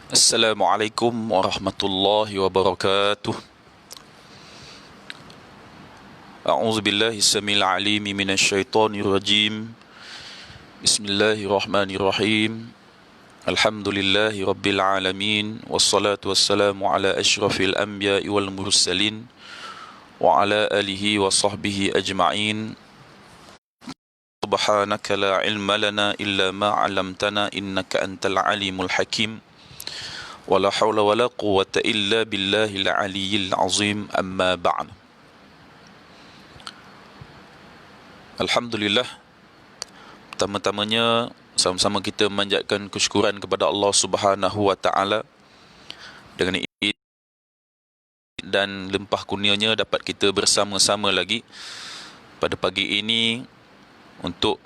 Assalamualaikum warahmatullahi wabarakatuh. A'udzubillahi samil alimi minasyaitonir rajim. Bismillahirrahmanirrahim. Alhamdulillahi rabbil alamin, wassalatu wassalamu ala asyrafil anbiya'i wal mursalin wa ala alihi wa sahbihi ajma'in. Subhanaka la ilma lana illa ma 'allamtana innaka antal alimul hakim. Wala hawla wala quwwata illa billahil aliyyil azim, amma ba'd. Alhamdulillah, pertama-tamanya sama-sama kita memanjatkan kesyukuran kepada Allah Subhanahu wa taala dengan dan limpah kurnianya dapat kita bersama-sama lagi pada pagi ini untuk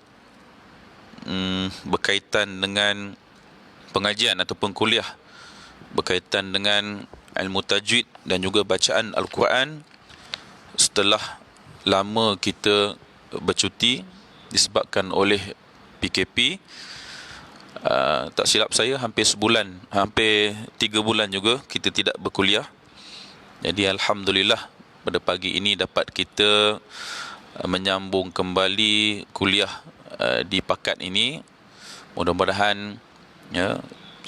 berkaitan dengan pengajian ataupun kuliah berkaitan dengan ilmu tajwid dan juga bacaan Al-Quran setelah lama kita bercuti disebabkan oleh PKP. Tak silap saya hampir 3 bulan juga kita tidak berkuliah. Jadi Alhamdulillah pada pagi ini dapat kita menyambung kembali kuliah di pakat ini. Mudah-mudahan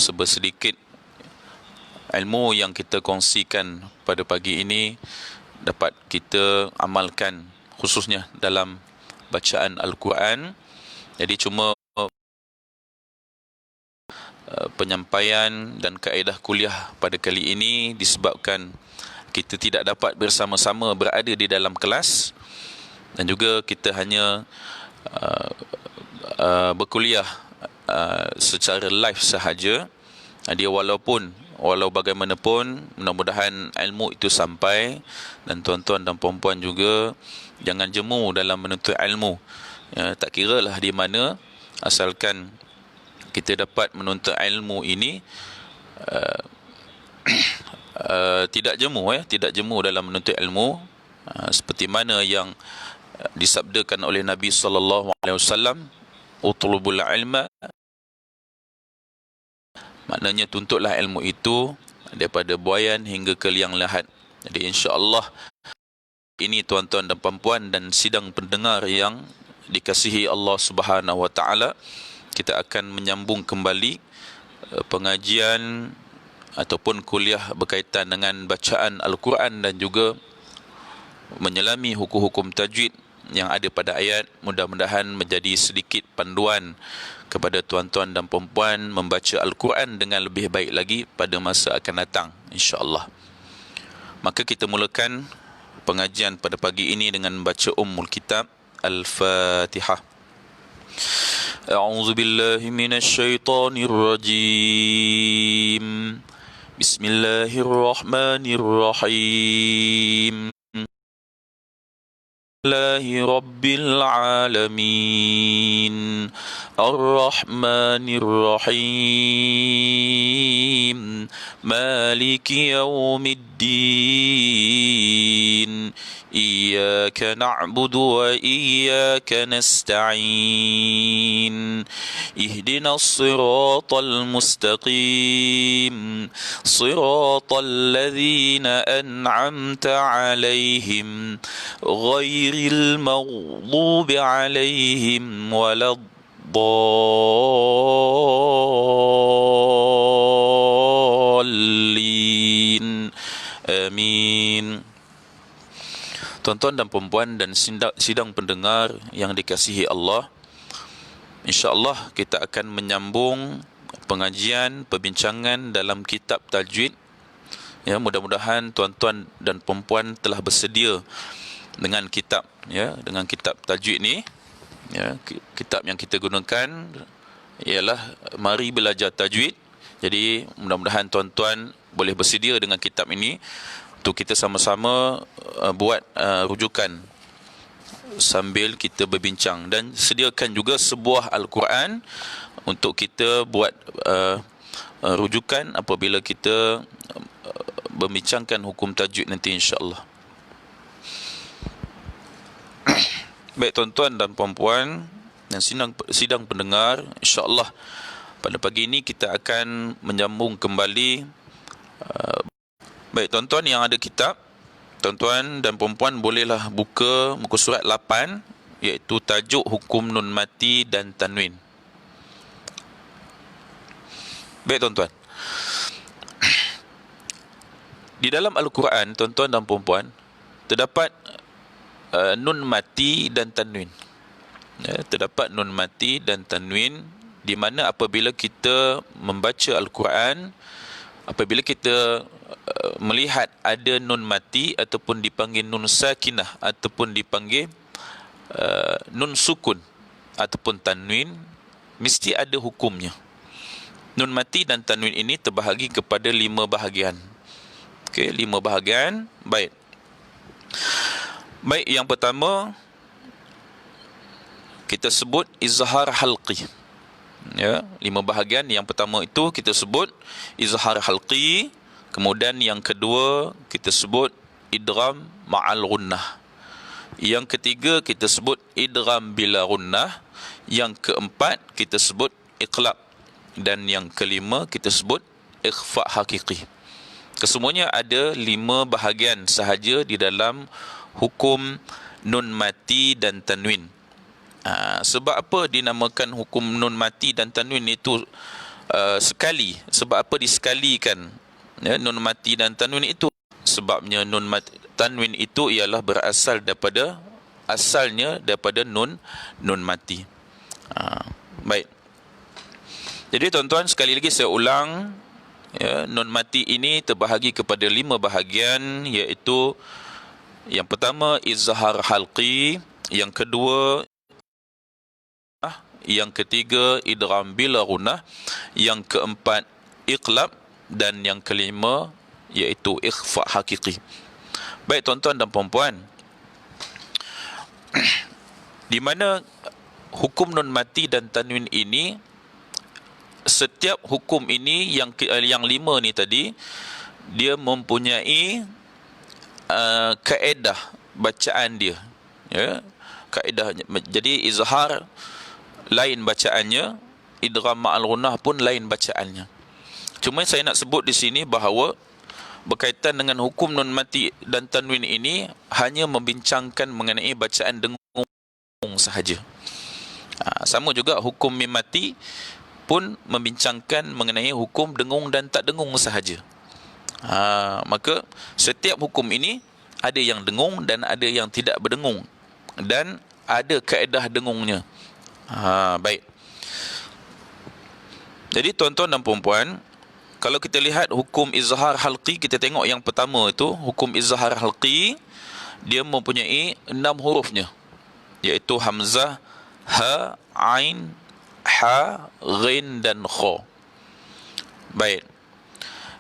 sedikit ilmu yang kita kongsikan pada pagi ini dapat kita amalkan khususnya dalam bacaan Al-Quran. Jadi cuma penyampaian dan kaedah kuliah pada kali ini disebabkan kita tidak dapat bersama-sama berada di dalam kelas dan juga kita hanya berkuliah secara live sahaja. Jadi walau bagaimanapun, mudah-mudahan ilmu itu sampai, dan tuan-tuan dan puan-puan juga jangan jemu dalam menuntut ilmu. Tak kira lah di mana, asalkan kita dapat menuntut ilmu ini tidak jemu dalam menuntut ilmu, seperti mana yang disabdakan oleh Nabi sallallahu alaihi wasallam, utlubul ilma, maknanya tuntutlah ilmu itu daripada buayan hingga ke liang lahat. Jadi insya-Allah ini tuan-tuan dan puan-puan dan sidang pendengar yang dikasihi Allah Subhanahu wa taala, kita akan menyambung kembali pengajian ataupun kuliah berkaitan dengan bacaan Al-Quran dan juga menyelami hukum-hukum tajwid yang ada pada ayat. Mudah-mudahan menjadi sedikit panduan kepada tuan-tuan dan puan-puan membaca Al-Quran dengan lebih baik lagi pada masa akan datang, insya-Allah. Maka kita mulakan pengajian pada pagi ini dengan membaca Ummul Kitab, Al-Fatihah. A'udzu billahi minasyaitonir rajim. Bismillahirrahmanirrahim. Alhamdulillahi Rabbil Alamin, Ar-Rahmanir Rahim, Maliki Yawmiddin, Iyyaka na'budu wa iyyaka nasta'in, Ihdinas siratal mustaqim, Siratal ladzina an'amta 'alaihim ghairil maghdubi 'alaihim waladdallin. Amin. Tuan-tuan dan puan-puan dan sidang pendengar yang dikasihi Allah, insya-Allah kita akan menyambung pengajian, perbincangan dalam kitab tajwid. Mudah-mudahan tuan-tuan dan puan-puan telah bersedia dengan kitab tajwid ni. Kitab yang kita gunakan ialah Mari Belajar Tajwid. Jadi mudah-mudahan tuan-tuan boleh bersedia dengan kitab ini untuk kita sama-sama buat rujukan sambil kita berbincang, dan sediakan juga sebuah Al-Quran untuk kita buat rujukan apabila kita membincangkan hukum tajwid nanti, insya-Allah. Baik tuan-tuan dan puan-puan dan sidang pendengar, insya-Allah Pada pagi ini kita akan menyambung kembali. Baik tuan-tuan yang ada kitab, tuan-tuan dan puan-puan bolehlah buka muka surat 8, iaitu tajuk hukum nun mati dan tanwin. Baik tuan-tuan, di dalam Al-Quran, tuan-tuan dan puan-puan, terdapat nun mati dan tanwin. Terdapat nun mati dan tanwin, di mana apabila kita membaca Al-Quran, apabila kita melihat ada nun mati ataupun dipanggil nun sakinah ataupun dipanggil nun sukun ataupun tanwin, mesti ada hukumnya. Nun mati dan tanwin ini terbahagi kepada 5 bahagian. Okey, 5 bahagian. Baik, yang pertama kita sebut izhar halqi. Ya, 5 bahagian. Yang pertama itu kita sebut izhar halqi. Kemudian yang kedua kita sebut idgham ma'al gunnah. Yang ketiga kita sebut idgham bila gunnah. Yang keempat kita sebut iqlab. Dan yang kelima kita sebut ikhfa hakiki. Kesemuanya ada 5 bahagian sahaja di dalam hukum nun mati dan tanwin. Sebab apa dinamakan hukum nun mati dan tanwin itu sekali? Sebab apa disekalikan nun mati dan tanwin itu? Sebabnya nun mati, tanwin itu ialah berasal daripada nun mati. Baik. Jadi tuan-tuan, sekali lagi saya ulang, nun mati ini terbahagi kepada 5 bahagian, iaitu yang pertama izhar halqi, yang kedua, yang ketiga idgham bila gunnah, yang keempat iqlab, dan yang kelima iaitu ikhfa hakiki. Baik tuan-tuan dan puan-puan, di mana hukum nun mati dan tanwin ini, setiap hukum ini yang 5 ni tadi, dia mempunyai kaedah bacaan dia, ya, kaedahnya. Jadi izhar lain bacaannya, idgham ma'al gunnah pun lain bacaannya. Cuma saya nak sebut di sini bahawa berkaitan dengan hukum nun mati dan tanwin ini hanya membincangkan mengenai bacaan dengung sahaja. Sama juga hukum mim mati pun membincangkan mengenai hukum dengung dan tak dengung sahaja. Maka setiap hukum ini ada yang dengung dan ada yang tidak berdengung, dan ada kaedah dengungnya. Baik. Jadi tuan-tuan dan puan-puan, kalau kita lihat hukum izhar halqi, kita tengok yang pertama itu, hukum izhar halqi, dia mempunyai 6 hurufnya, iaitu hamzah, ha, ain, ha, ghin dan kha. Baik.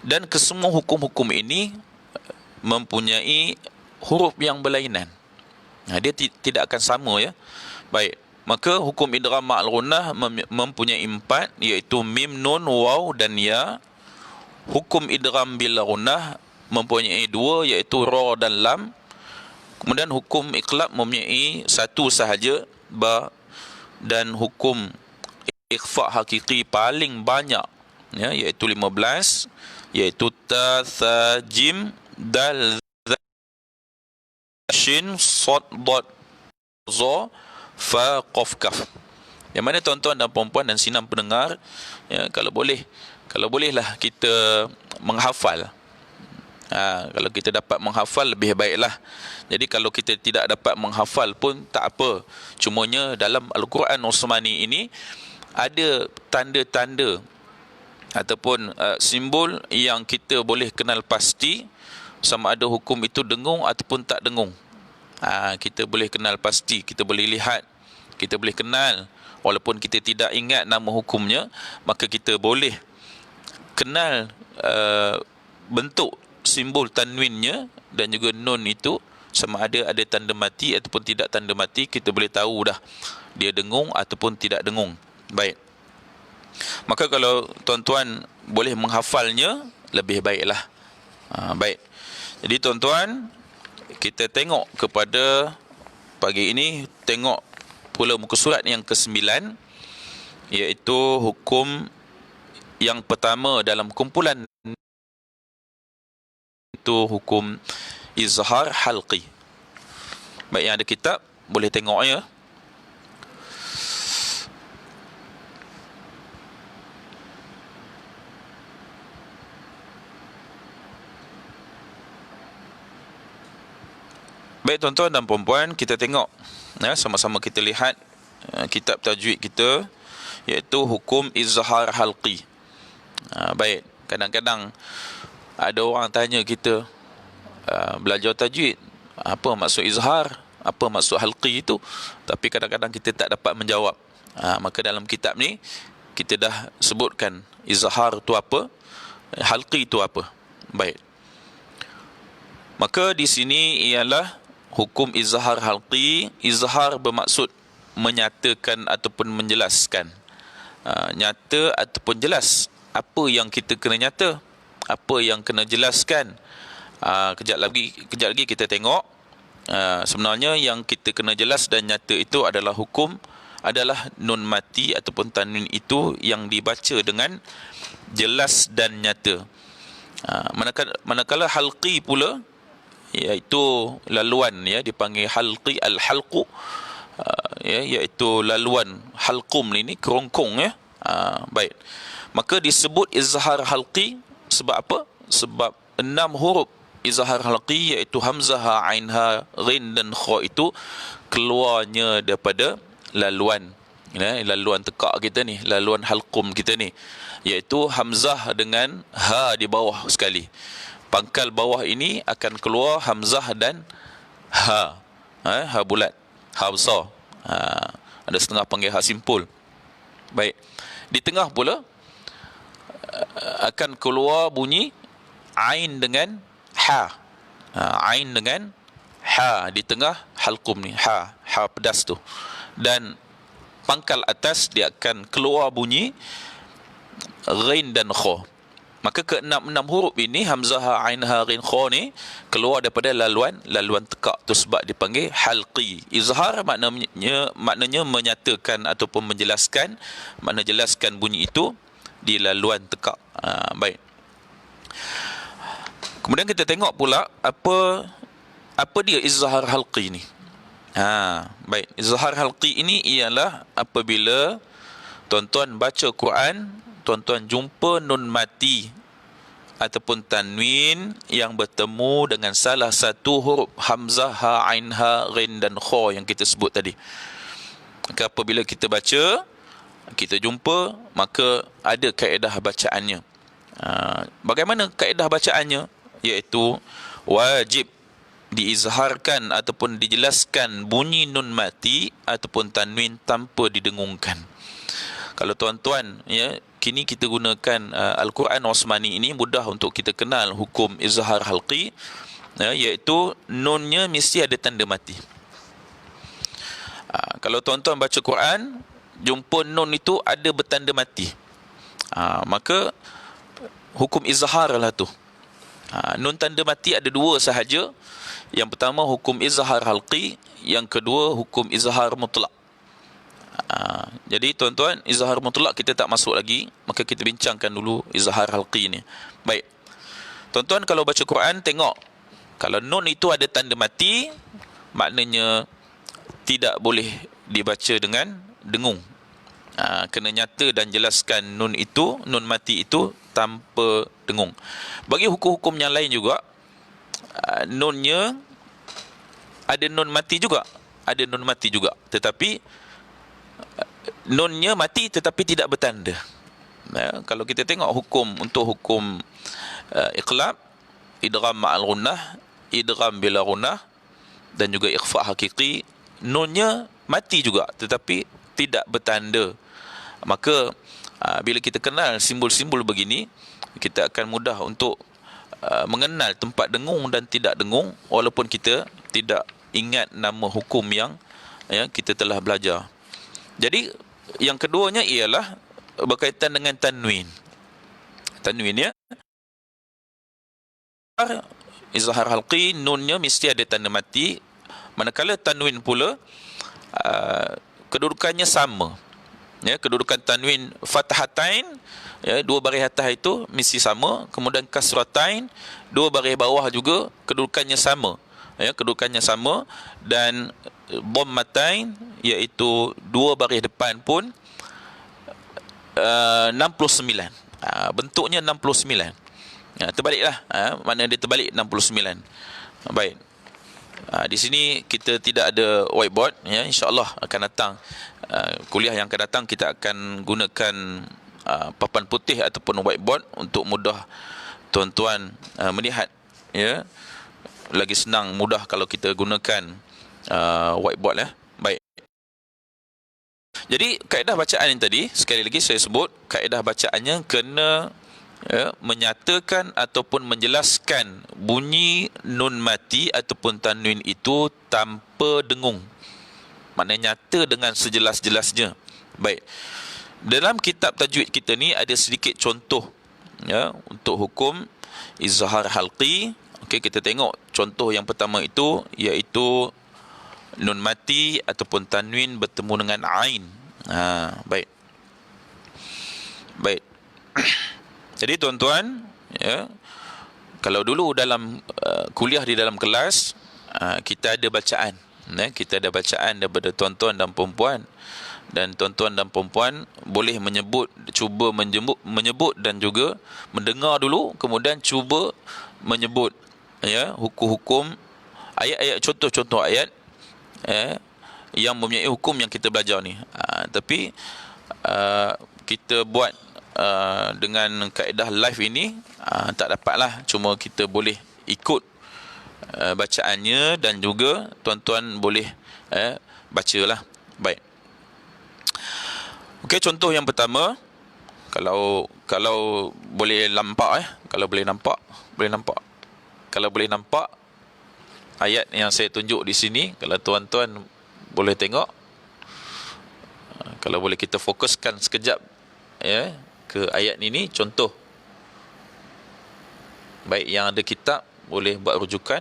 Dan kesemua hukum-hukum ini mempunyai huruf yang berlainan. Dia tidak akan sama, ya. Baik. Maka hukum idgham ma'al gunnah mempunyai 4, iaitu mim, nun, waw dan ya. Hukum idgham bil gunnah mempunyai 2, iaitu ra dan lam. Kemudian hukum iqlab mempunyai 1 sahaja, ba. Dan hukum ikhfa hakiki paling banyak, ya, iaitu 15, iaitu ta, tha, jim, dal, za, shin, sad, dad, za, fa, qaf, kaf. Yang mana tuan-tuan dan puan-puan dan sinam pendengar, ya, kalau bolehlah kita menghafal. Kalau kita dapat menghafal, lebih baiklah. Jadi kalau kita tidak dapat menghafal pun tak apa. Cumanya dalam Al-Quran Uthmani ini ada tanda-tanda ataupun simbol yang kita boleh kenal pasti sama ada hukum itu dengung ataupun tak dengung. Kita boleh kenal pasti, kita boleh lihat, kita boleh kenal. Walaupun kita tidak ingat nama hukumnya, maka kita boleh kenal bentuk simbol tanwinnya dan juga nun itu, sama ada tanda mati ataupun tidak tanda mati. Kita boleh tahu dah dia dengung ataupun tidak dengung. Baik. Maka kalau tuan-tuan boleh menghafalnya, lebih baiklah. Baik. Jadi tuan-tuan, kita tengok kepada pagi ini, tengok pula muka surat yang ke-9, iaitu hukum Yang pertama dalam kumpulan itu hukum izhar halqi. Baik, yang ada kitab boleh tengok ya. Baik tuan-tuan dan puan-puan, kita tengok ya, sama-sama kita lihat kitab tajwid kita, iaitu hukum izhar halqi. Baik, kadang-kadang ada orang tanya kita, belajar tajwid, apa maksud izhar, apa maksud halqi itu, tapi kadang-kadang kita tak dapat menjawab. Maka dalam kitab ni kita dah sebutkan izhar itu apa, halqi itu apa. Baik, maka di sini ialah hukum izhar halqi. Izhar bermaksud menyatakan ataupun menjelaskan. Nyata ataupun jelas. Apa yang kita kena nyata, apa yang kena jelaskan. Kejap lagi kita tengok. Sebenarnya yang kita kena jelas dan nyata itu adalah hukum, adalah nun mati ataupun tanwin itu yang dibaca dengan jelas dan nyata. Manakala halqi pula, iaitu laluan, ya, dipanggil halqi, al-halqu, ya, iaitu laluan halqum ini, kerongkong, ya. Baik, maka disebut izhar halqi sebab apa? Sebab 6 huruf izhar halqi, iaitu hamzah, ain, ha, ghin dan kha itu keluarnya daripada laluan, ya, laluan tekak kita ni, laluan halqum kita ni, iaitu hamzah dengan ha di bawah sekali. Pangkal bawah ini akan keluar hamzah dan ha. Ha bulat, ha besar. Ada setengah panggil ha simpul. Baik, di tengah pula akan keluar bunyi ain dengan ha. Ain dengan ha di tengah halqum ni, ha pedas tu. Dan pangkal atas dia akan keluar bunyi ghin dan kha. Maka ke-6 huruf ini, hamzah, ain, ha, ghin, kha ni keluar daripada laluan tekak tu, sebab dipanggil halqi. Izhar maknanya menyatakan ataupun menjelaskan, makna jelaskan bunyi itu di laluan tekak. Baik. Kemudian kita tengok pula apa dia izhar halqi ni. Baik, izhar halqi ini ialah apabila tuan-tuan baca Quran, tuan-tuan jumpa nun mati ataupun tanwin yang bertemu dengan salah satu huruf hamzah, ha, ain, ha, ghin dan kha yang kita sebut tadi. Maka apabila kita baca, kita jumpa, maka ada kaedah bacaannya. Bagaimana kaedah bacaannya? Iaitu wajib diizharkan ataupun dijelaskan bunyi nun mati ataupun tanwin tanpa didengungkan. Kalau tuan-tuan, ya, kini kita gunakan Al-Quran Osmani ini, mudah untuk kita kenal hukum izhar halqi, ya, iaitu nunnya mesti ada tanda mati. Kalau tuan-tuan baca Quran, jumpa nun itu ada bertanda mati, maka hukum izhar lah tu. Nun tanda mati ada 2 sahaja. Yang pertama hukum izhar halqi, yang kedua hukum izhar mutlak. Jadi tuan-tuan, izhar mutlak kita tak masuk lagi, maka kita bincangkan dulu izhar halqi ni. Baik, tuan-tuan kalau baca Quran, tengok kalau nun itu ada tanda mati, maknanya tidak boleh dibaca dengan dengung. Kena nyata dan jelaskan nun mati itu tanpa dengung. Bagi hukum-hukum yang lain juga, nunnya ada nun mati juga, tetapi nunnya mati tetapi tidak bertanda. Kalau kita tengok untuk hukum iqlab, idgham ma'al gunnah, idgham bila gunnah, dan juga ikhfa hakiki, nunnya mati juga tetapi tidak bertanda. Maka bila kita kenal simbol-simbol begini, kita akan mudah untuk mengenal tempat dengung dan tidak dengung, walaupun kita tidak ingat nama hukum yang kita telah belajar. Jadi yang keduanya ialah berkaitan dengan tanwin. Tanwin, ya, izhar halqi, nunnya mesti ada tanda mati. Manakala tanwin pula kedudukannya sama. Ya, kedudukan tanwin fathatain, ya, dua baris atas itu mesti sama. Kemudian kasratain, dua baris bawah juga kedudukannya sama. Ya, kedudukannya sama. Dan dhammatain, iaitu dua baris depan pun 69. Bentuknya 69. Terbaliklah. Mana dia terbalik 69. Baik. Di sini kita tidak ada whiteboard, ya, insya-Allah akan datang kuliah yang akan datang kita akan gunakan papan putih ataupun whiteboard untuk mudah tuan-tuan melihat, ya. Lagi senang mudah kalau kita gunakan whiteboard, ya. Baik. Jadi kaedah bacaan yang tadi sekali lagi saya sebut, kaedah bacaannya kena, ya, menyatakan ataupun menjelaskan bunyi nun mati ataupun tanwin itu tanpa dengung. Maknanya nyata dengan sejelas-jelasnya. Baik. Dalam kitab tajwid kita ni ada sedikit contoh, ya, untuk hukum izhar halqi. Okey, kita tengok contoh yang pertama itu, iaitu nun mati ataupun tanwin bertemu dengan ain. Baik. Baik. Jadi tuan-tuan, ya, kalau dulu dalam kuliah di dalam kelas, kita ada bacaan, ya, kita ada bacaan daripada tuan-tuan dan perempuan, dan tuan-tuan dan perempuan boleh cuba menyebut dan juga mendengar dulu, kemudian cuba menyebut, ya, hukum-hukum ayat-ayat, contoh-contoh ayat, yang mempunyai hukum yang kita belajar ni. Tapi kita buat dengan kaedah live ini tak dapatlah, cuma kita boleh ikut bacaannya dan juga tuan-tuan boleh bacalah. Baik. Okey, contoh yang pertama, kalau boleh nampak, kalau boleh nampak kalau boleh nampak ayat yang saya tunjuk di sini, kalau tuan-tuan boleh tengok, kalau boleh kita fokuskan sekejap, ya, ke ayat ini, contoh. Baik, yang ada kitab boleh buat rujukan,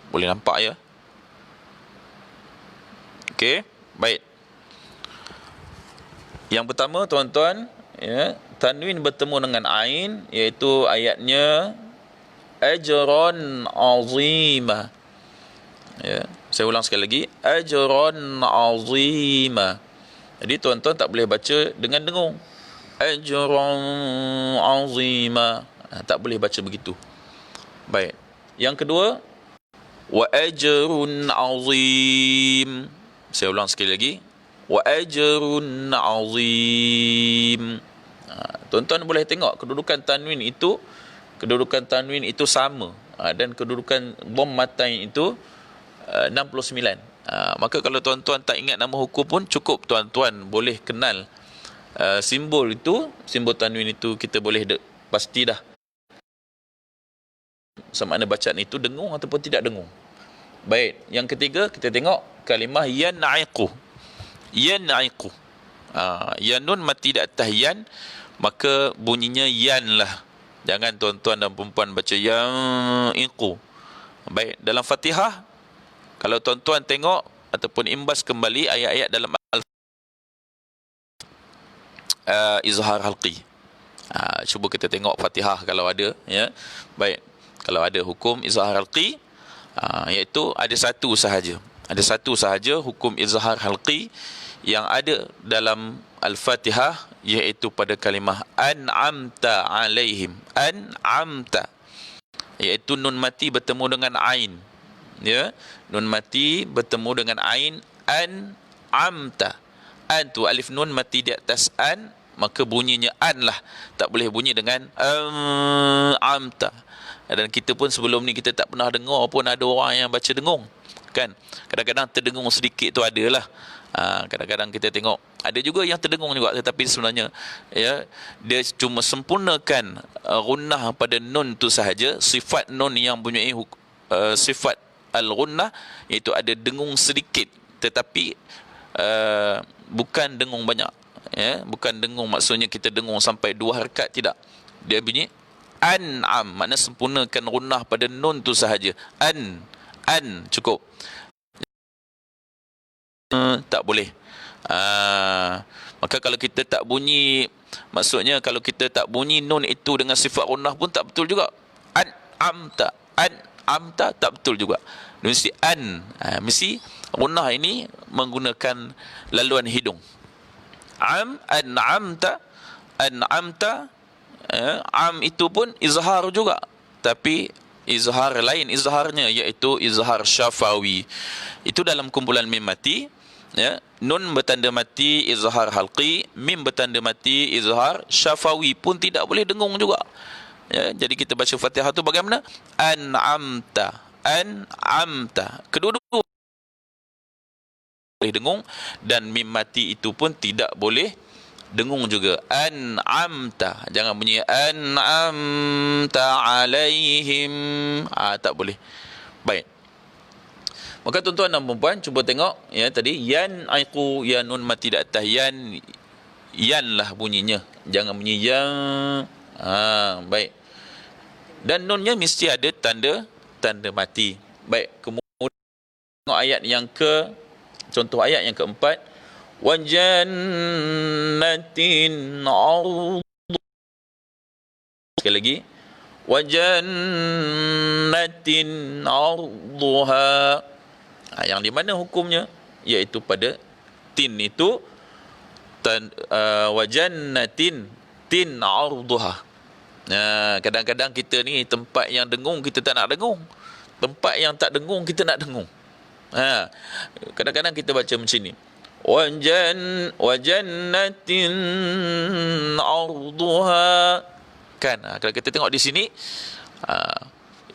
boleh nampak, ya. Okey, baik. Yang pertama tuan-tuan, ya, tanwin bertemu dengan ain, iaitu ayatnya ajran azima. Ya, saya ulang sekali lagi, ajran azima. Jadi tuan-tuan tak boleh baca dengan dengung. Ajran azima, tak boleh baca begitu. Baik. Yang kedua, wa ajrun azim. Saya ulang sekali lagi, wa ajrun azim. Tuan-tuan boleh tengok kedudukan tanwin itu sama, dan kedudukan dhammatain itu 69. Maka kalau tuan-tuan tak ingat nama hukum pun cukup tuan-tuan boleh kenal simbol itu, simbol tanwin itu, kita boleh pasti dah sama ada bacaan itu dengung ataupun tidak dengung. Baik, yang ketiga kita tengok kalimah yan'iqu. Yan'iqu. Ya, nun mati di atas yan, maka bunyinya yan lah. Jangan tuan-tuan dan perempuan baca yan'iqu. Baik, dalam Fatihah, kalau tuan-tuan tengok ataupun imbas kembali ayat-ayat dalam izhar halqi. Cuba kita tengok Fatihah kalau ada, ya. Baik, kalau ada hukum izhar halqi, iaitu ada satu sahaja. Ada satu sahaja hukum izhar halqi yang ada dalam Al-Fatihah, iaitu pada kalimah an'amta alaihim. An'amta, iaitu nun mati bertemu dengan ain, ya. Nun mati bertemu dengan ain, an'amta. An tu alif nun mati di atas an, maka bunyinya an lah, tak boleh bunyi dengan amta. Dan kita pun sebelum ni kita tak pernah dengar pun ada orang yang baca dengung, kan. Kadang-kadang terdengung sedikit tu adalah. Kadang-kadang kita tengok ada juga yang terdengung juga, tetapi sebenarnya, ya, dia cuma sempurnakan gunnah pada nun tu sahaja. Sifat nun yang mempunyai sifat al-gunnah, iaitu ada dengung sedikit, tetapi bukan dengung banyak, ya. Bukan dengung maksudnya kita dengung sampai 2 harakat, tidak. Dia bunyi an'am, makna sempurnakan gunnah pada nun tu sahaja. An cukup. Tak boleh. Maka kalau kita tak bunyi, maksudnya kalau kita tak bunyi nun itu dengan sifat gunnah pun tak betul juga. Amta tak betul juga. Mesti mesti gunnah ini menggunakan laluan hidung. An'amta, am itu pun izhar juga, tapi izhar lain izharnya, iaitu izhar syafawi. Itu dalam kumpulan mim mati, ya, nun bertanda mati izhar halqi, mim bertanda mati izhar syafawi pun tidak boleh dengung juga, ya. Jadi kita baca Fatihah tu bagaimana? An'amta, kedua-dua boleh dengung, dan mim mati itu pun tidak boleh dengung juga. An'amta, jangan bunyi an'amta alaihim, tak boleh. Baik, maka tuan-tuan dan puan cuba tengok, ya, tadi yan aiqu, ya nun mati di atas, yan lah bunyinya, jangan bunyi yang. Baik, dan nunnya mesti ada tanda mati. Baik, kemudian tengok ayat yang contoh ayat yang keempat, wa jannatin sekali lagi, wa jannatin arduha, yang di mana hukumnya, iaitu pada tin itu wa jannatin tin arduha. Kadang-kadang kita ni tempat yang dengung kita tak nak dengung, tempat yang tak dengung kita nak dengung. Kadang-kadang kita baca macam ni, wa jannatin arduha, kan. Kalau kita tengok di sini,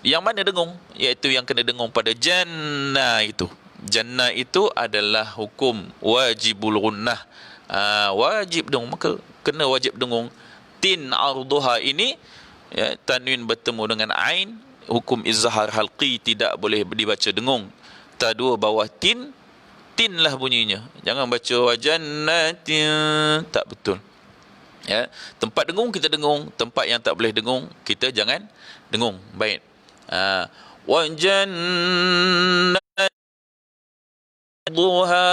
yang mana dengung, iaitu yang kena dengung pada jannah itu. Jannah itu adalah hukum wajibul gunnah, wajib dengung, maka kena wajib dengung. Tin arduha ini, ya, tanwin bertemu dengan ain, hukum izhar halqi, tidak boleh dibaca dengung. Dua bawah tin lah bunyinya, jangan baca wajannatin, tak betul, ya. Tempat dengung kita dengung, tempat yang tak boleh dengung kita jangan dengung. Baik, wajannatuha,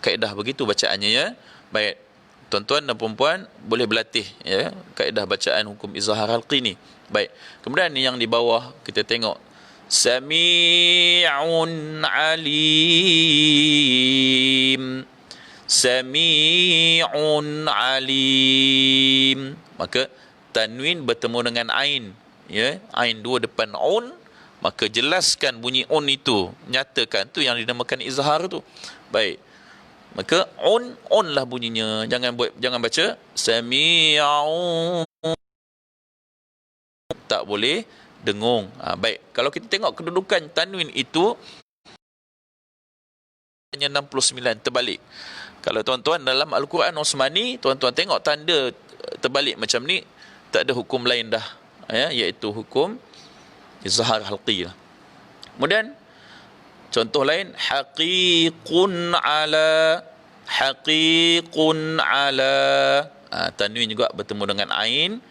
kaedah begitu bacaannya, ya. Baik, tuan-tuan dan puan-puan boleh berlatih, ya, kaedah bacaan hukum izhar halqi ni. Baik, kemudian yang di bawah kita tengok Sami'un alim, Sami'un alim, maka tanwin bertemu dengan ain, ya, ain dua depan un, maka jelaskan bunyi un itu, nyatakan tu yang dinamakan izhar tu. Baik, maka un lah bunyinya, jangan baca Sami'un, tak boleh dengung. Baik, kalau kita tengok kedudukan tanwin itu hanya 69 terbalik. Kalau tuan-tuan dalam Al-Quran Osmani, tuan-tuan tengok tanda terbalik macam ni, tak ada hukum lain dah, ya, iaitu hukum izhar halqi lah. Kemudian contoh lain, haqiqun ala, tanwin juga bertemu dengan ain,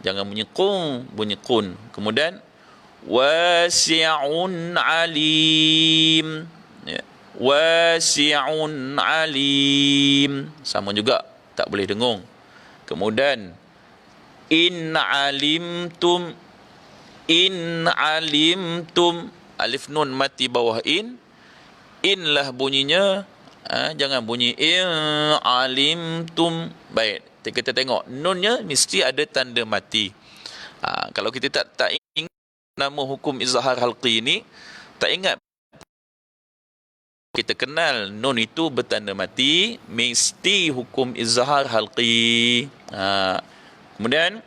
jangan bunyi qung, bunyi qun. Kemudian wasi'un alim, ya, wasi'un alim, sama juga, tak boleh dengung. Kemudian in alimtum, alif nun mati bawah in lah bunyinya, jangan bunyi in alimtum. Baik, kita tengok nunnya mesti ada tanda mati. Kalau kita tak ingat nama hukum izhar halqi ini, tak ingat, kita kenal nun itu bertanda mati, mesti hukum izhar halqi. Kemudian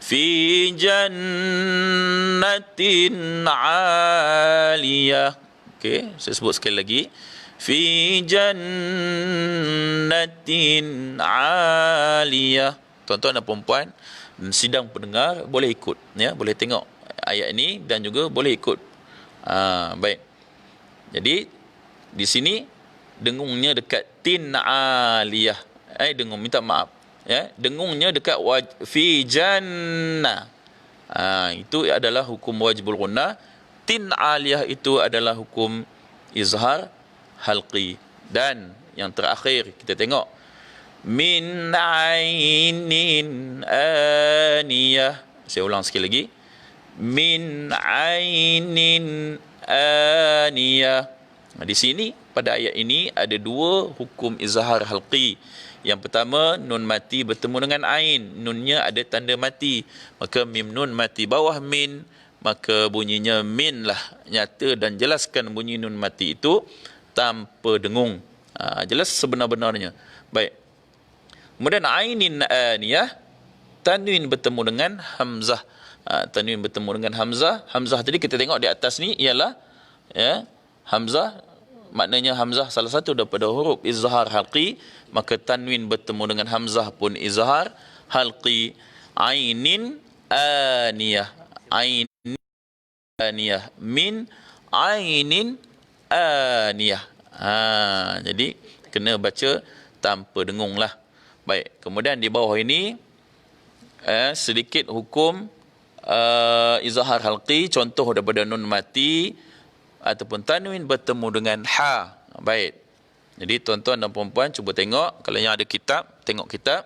fi jannatin aliyah, okey, saya sebut sekali lagi, fi jannatin aliyah. Tuan-tuan dan puan-puan dan sidang pendengar boleh ikut, ya, boleh tengok ayat ini dan juga boleh ikut. Baik, jadi di sini dengungnya dekat tin aliyah, dengung, minta maaf, ya, dengungnya dekat fi jannah, itu adalah hukum wajibul gunnah. Tin aliyah itu adalah hukum izhar halqi. Dan yang terakhir kita tengok min ainin aniyah. Saya ulang sekali lagi. Min ainin aniyah. Di sini pada ayat ini ada dua hukum izhar halqi. Yang pertama, nun mati bertemu dengan ain. Nunnya ada tanda mati. Maka mim nun mati bawah min. Maka bunyinya min lah. Nyata dan jelaskan bunyi nun mati itu tanpa dengung. Jelas sebenar-benarnya. Baik. Kemudian ainin aniyah, tanwin bertemu dengan hamzah. Tanwin bertemu dengan hamzah. Hamzah tadi kita tengok di atas ni ialah hamzah, maknanya hamzah salah satu daripada huruf izhar halqi, maka tanwin bertemu dengan hamzah pun izhar halqi. Ainin aniyah, ainin aniyah, min ainin aniyah. Jadi kena baca tanpa dengung lah. Baik, kemudian di bawah ini sedikit hukum izhar halqi, contoh daripada nun mati ataupun tanwin bertemu dengan ha. Baik. Jadi tuan-tuan dan puan-puan cuba tengok, kalau yang ada kitab, tengok kitab.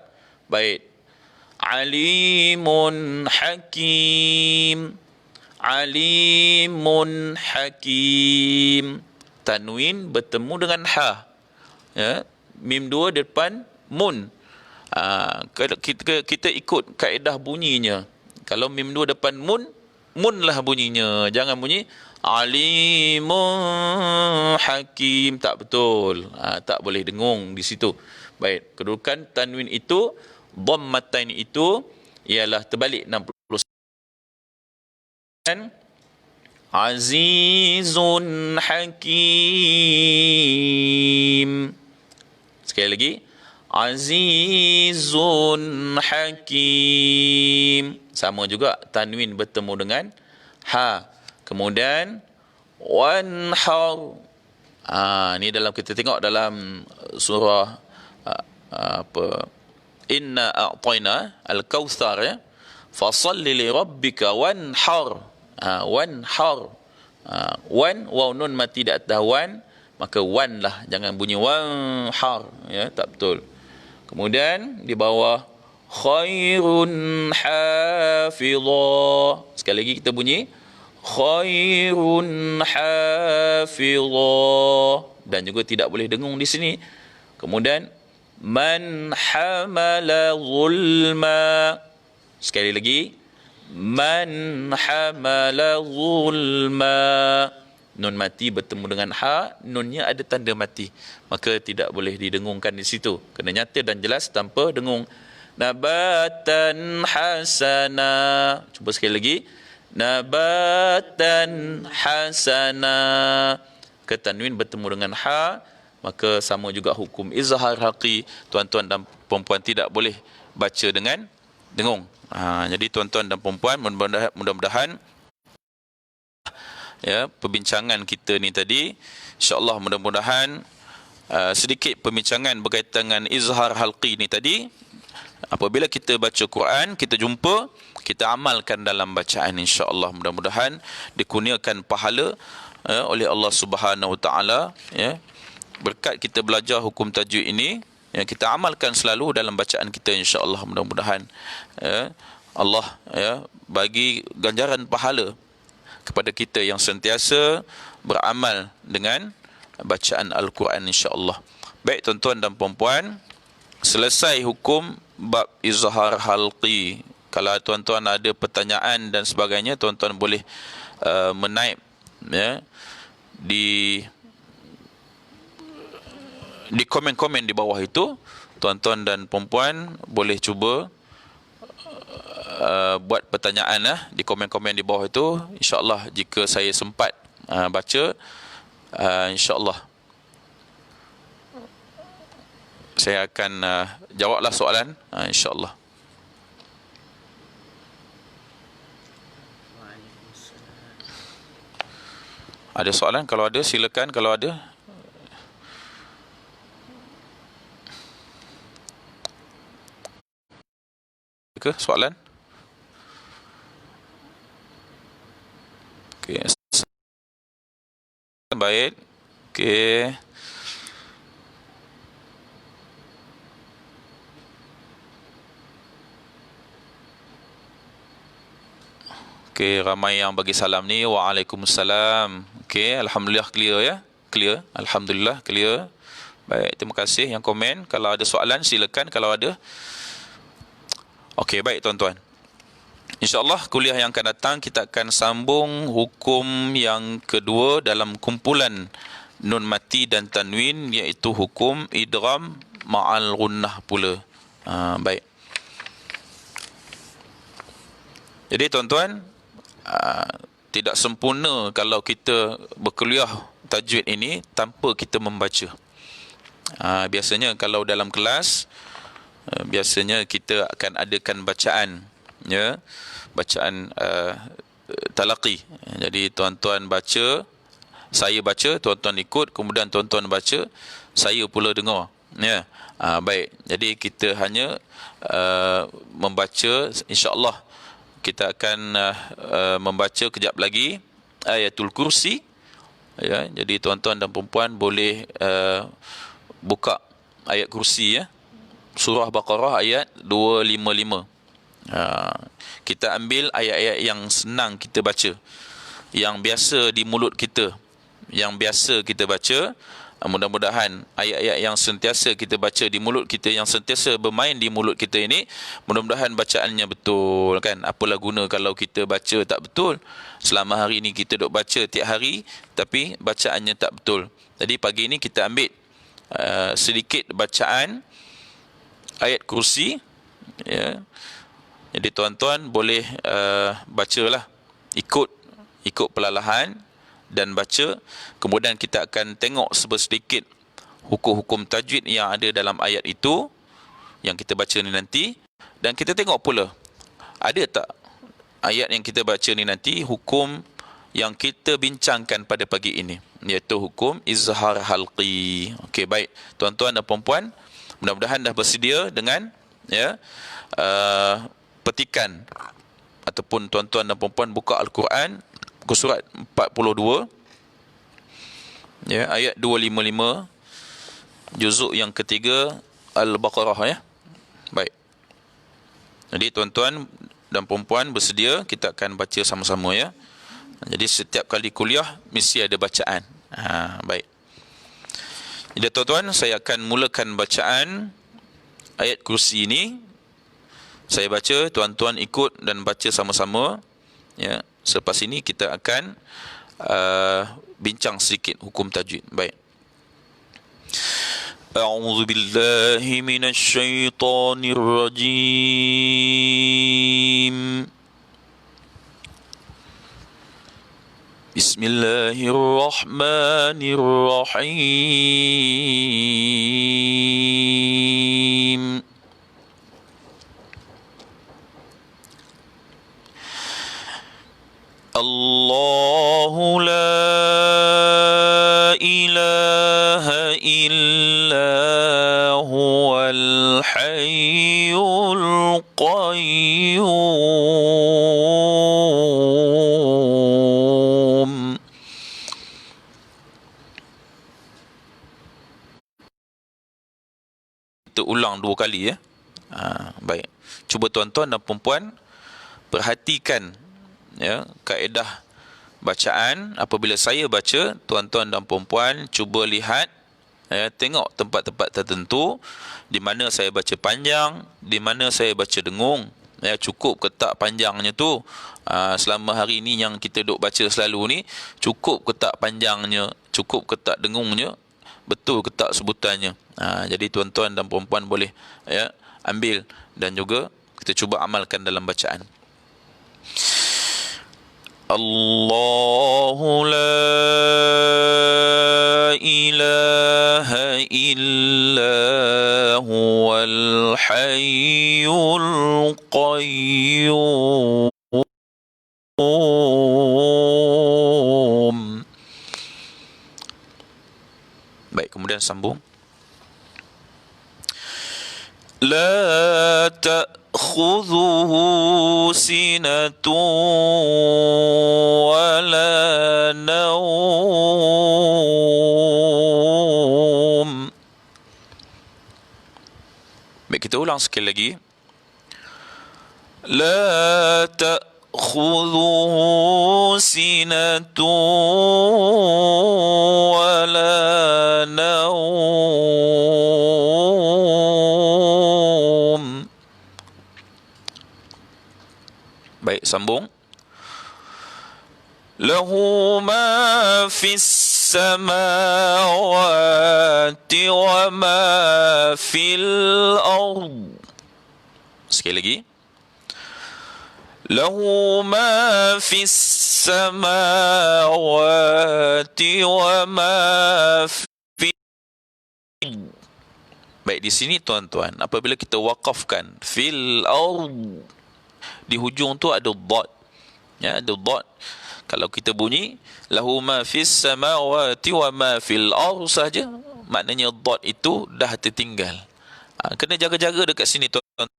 Baik. Alimun hakim. Alimun hakim. Tanwin bertemu dengan ha. Mim dua depan mun. Kita ikut kaedah bunyinya. Kalau mim dua depan mun, mun lah bunyinya. Jangan bunyi alimun hakim. Tak betul. Tak boleh dengung di situ. Baik, kedudukan tanwin itu, dhammatain itu ialah terbalik 60. Azizun hakim. Sekali lagi. Azizun hakim. Sama juga tanwin bertemu dengan ha. Kemudian wanhar. Ni dalam kita tengok dalam surah Inna a'tayna al-kautsar, ya. Fasalli li rabbika wanhar. Wanhar. Wan waw nun mati di atas wan, maka wan lah, jangan bunyi wanhar, ya, tak betul. Kemudian di bawah khairun hafidha. Sekali lagi kita bunyi khairun hafidha, dan juga tidak boleh dengung di sini. Kemudian man hamala zulma. Sekali lagi man hamala zulma. Nun mati bertemu dengan ha, nunnya ada tanda mati, maka tidak boleh didengungkan di situ. Kena nyata dan jelas tanpa dengung. Nabatan hasana. Cuba sekali lagi. Nabatan hasana. Ketanwin bertemu dengan ha, maka sama juga hukum izhar haqi. Tuan-tuan dan perempuan tidak boleh baca dengan dengung. Jadi tuan-tuan dan perempuan, mudah-mudahan perbincangan kita ni tadi, insya-Allah mudah-mudahan sedikit perbincangan berkaitan dengan izhar halqi ni tadi, apabila kita baca Quran, kita jumpa, kita amalkan dalam bacaan, insya-Allah mudah-mudahan dikurniakan pahala oleh Allah Subhanahu Wa Taala, berkat kita belajar hukum tajwid ini, kita amalkan selalu dalam bacaan kita, insya-Allah mudah-mudahan Allah bagi ganjaran pahala kepada kita yang sentiasa beramal dengan bacaan Al-Quran, insya-Allah. Baik tuan-tuan dan puan-puan, selesai hukum bab izhar halqi. Kalau tuan-tuan ada pertanyaan dan sebagainya, tuan-tuan boleh menaip di komen-komen di bawah itu. Tuan-tuan dan puan-puan boleh cuba buat pertanyaan di komen-komen di bawah itu. InsyaAllah jika saya sempat baca, insyaAllah saya akan jawablah soalan, insyaAllah. Ada soalan? Kalau ada silakan, kalau ada. Ke soalan? Okey. Baik. Okey. Okey, ramai yang bagi salam ni. Waalaikumsalam. Okey, alhamdulillah clear ya. Clear. Alhamdulillah clear. Baik, terima kasih yang komen. Kalau ada soalan silakan kalau ada. Okey, baik tuan-tuan. InsyaAllah kuliah yang akan datang kita akan sambung hukum yang kedua dalam kumpulan nun mati dan tanwin, iaitu hukum idgham ma'al gunnah pula. Baik. Jadi tuan-tuan, tidak sempurna kalau kita berkuliah tajwid ini tanpa kita membaca. Biasanya kalau dalam kelas, biasanya kita akan adakan bacaan, ya, bacaan talaqi. Jadi tuan-tuan baca, saya baca, tuan-tuan ikut, kemudian tuan-tuan baca, saya pula dengar, ya. Baik, jadi kita hanya membaca. InsyaAllah kita akan membaca kejap lagi ayatul kursi, ya. Jadi tuan-tuan dan perempuan boleh buka ayat kursi, ya, surah Baqarah ayat 255. Kita ambil ayat-ayat yang senang kita baca, yang biasa di mulut kita, yang biasa kita baca. Mudah-mudahan ayat-ayat yang sentiasa kita baca di mulut kita, yang sentiasa bermain di mulut kita ini, mudah-mudahan bacaannya betul, kan? Apalah guna kalau kita baca tak betul. Selama hari ini kita duk baca tiap hari, tapi bacaannya tak betul. Jadi pagi ini kita ambil sedikit bacaan ayat kursi, ya. Jadi tuan-tuan boleh bacalah, ikut perlahan dan baca. Kemudian kita akan tengok sedikit hukum-hukum tajwid yang ada dalam ayat itu yang kita baca ni nanti. Dan kita tengok pula, ada tak ayat yang kita baca ni nanti hukum yang kita bincangkan pada pagi ini, iaitu hukum izhar halqi. Okey, baik tuan-tuan dan puan-puan, mudah-mudahan dah bersedia dengan, ya, petikan, ataupun tuan-tuan dan puan-puan buka Al-Quran ke surat 42, ya, ayat 255, juzuk yang ketiga Al-Baqarah, ya. Baik. Jadi tuan-tuan dan puan-puan bersedia, kita akan baca sama-sama, ya. Jadi setiap kali kuliah mesti ada bacaan. Baik. Jadi tuan-tuan, saya akan mulakan bacaan ayat kursi ini. Saya baca, tuan-tuan ikut dan baca sama-sama, ya. Selepas ini kita akan bincang sedikit hukum tajwid. Baik. A'udzu billahi minasy syaithanir rajim. Bismillahirrahmanirrahim. Allahu la ilaha illa huwal hayyul qayyum. Kita ulang 2 kali, ya. Baik. Cuba tuan-tuan dan perempuan perhatikan, ya, kaedah bacaan. Apabila saya baca, tuan-tuan dan puan-puan cuba lihat, ya, tengok tempat-tempat tertentu di mana saya baca panjang, di mana saya baca dengung, ya. Cukup ke tak panjangnya tu? Selama hari ini yang kita duk baca selalu ni, cukup ke tak panjangnya, cukup ke tak dengungnya, betul ke tak sebutannya? Jadi tuan-tuan dan puan-puan boleh, ya, ambil dan juga kita cuba amalkan dalam bacaan. Allahu la ilaha illa huwal hayyul qayyum. Baik, kemudian sambung. La ta'khudhuhu sinatun wala nawm. Baik, kita ulang sekali lagi. La ta'khudhuhu تأخذه سنة ولا نوم. Baik, sambung. Lahu ma fis samawati wa ma fil ard. Sekali lagi. Lahu ma fis samawati wa ma fil. Baik, di sini tuan-tuan, apabila kita waqafkan fil ard, di hujung tu ada dot. Ya, ada dot. Kalau kita bunyi lahu ma fis samawati wa ma fil ard saja, maknanya dot itu dah tertinggal. Kena jaga-jaga dekat sini tuan.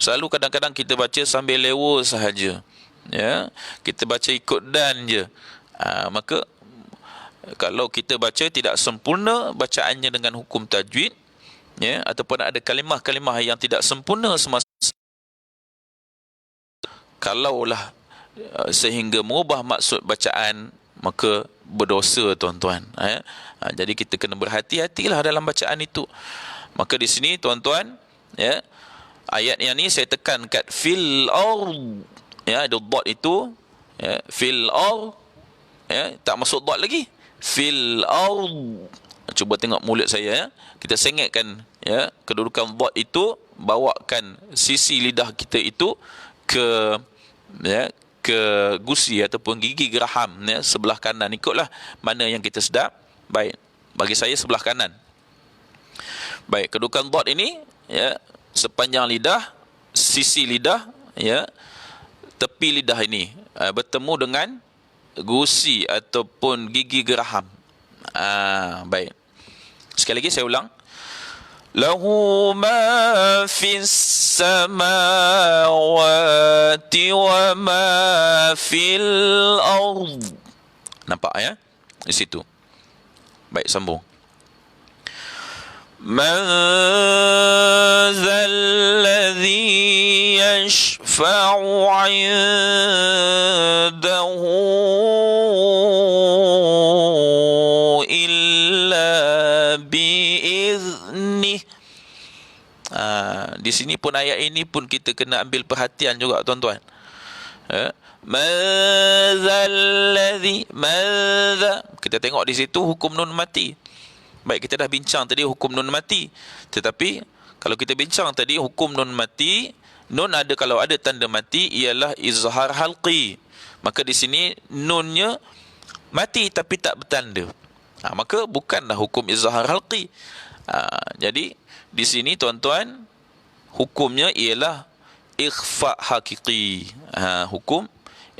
Selalu kadang-kadang kita baca sambil lewa sahaja. Ya, kita baca ikut dan je. Maka kalau kita baca tidak sempurna bacaannya dengan hukum tajwid, ya, ataupun ada kalimah-kalimah yang tidak sempurna semasa, kalaulah sehingga mengubah maksud bacaan, maka berdosa tuan-tuan. Jadi kita kena berhati-hatilah dalam bacaan itu. Maka di sini tuan-tuan, ya, ayat yang ni saya tekan kat fil ard, ya, ada dot itu, ya, fil ard, ya, tak masuk dot lagi, fil ard. Cuba tengok mulut saya, ya. Kita sengitkan, ya, kedudukan dot itu, bawakan sisi lidah kita itu ke, ya, ke gusi ataupun gigi geraham, ya, sebelah kanan. Ikutlah mana yang kita sedap. Baik, bagi saya sebelah kanan. Baik, kedudukan dot ini, ya, sepanjang lidah, sisi lidah, ya, tepi lidah ini bertemu dengan gusi ataupun gigi geraham. Baik, sekali lagi saya ulang. Lahu ma fis samawati wa ma fil ard. Nampak, ya? Di situ. Baik, sambung. Man zal ladzi yashfa'u 'indahu illa bi'iznih. Di sini pun, ayat ini pun kita kena ambil perhatian juga tuan-tuan. Madzallazi, madza, kita tengok di situ hukum nun mati. Baik, kita dah bincang tadi hukum nun mati. Tetapi kalau kita bincang tadi hukum nun mati, nun ada, kalau ada tanda mati ialah izhar halqi. Maka di sini nunnya mati tapi tak bertanda. Maka bukanlah hukum izhar halqi. Jadi di sini tuan-tuan, hukumnya ialah ikhfa hakiki. Hukum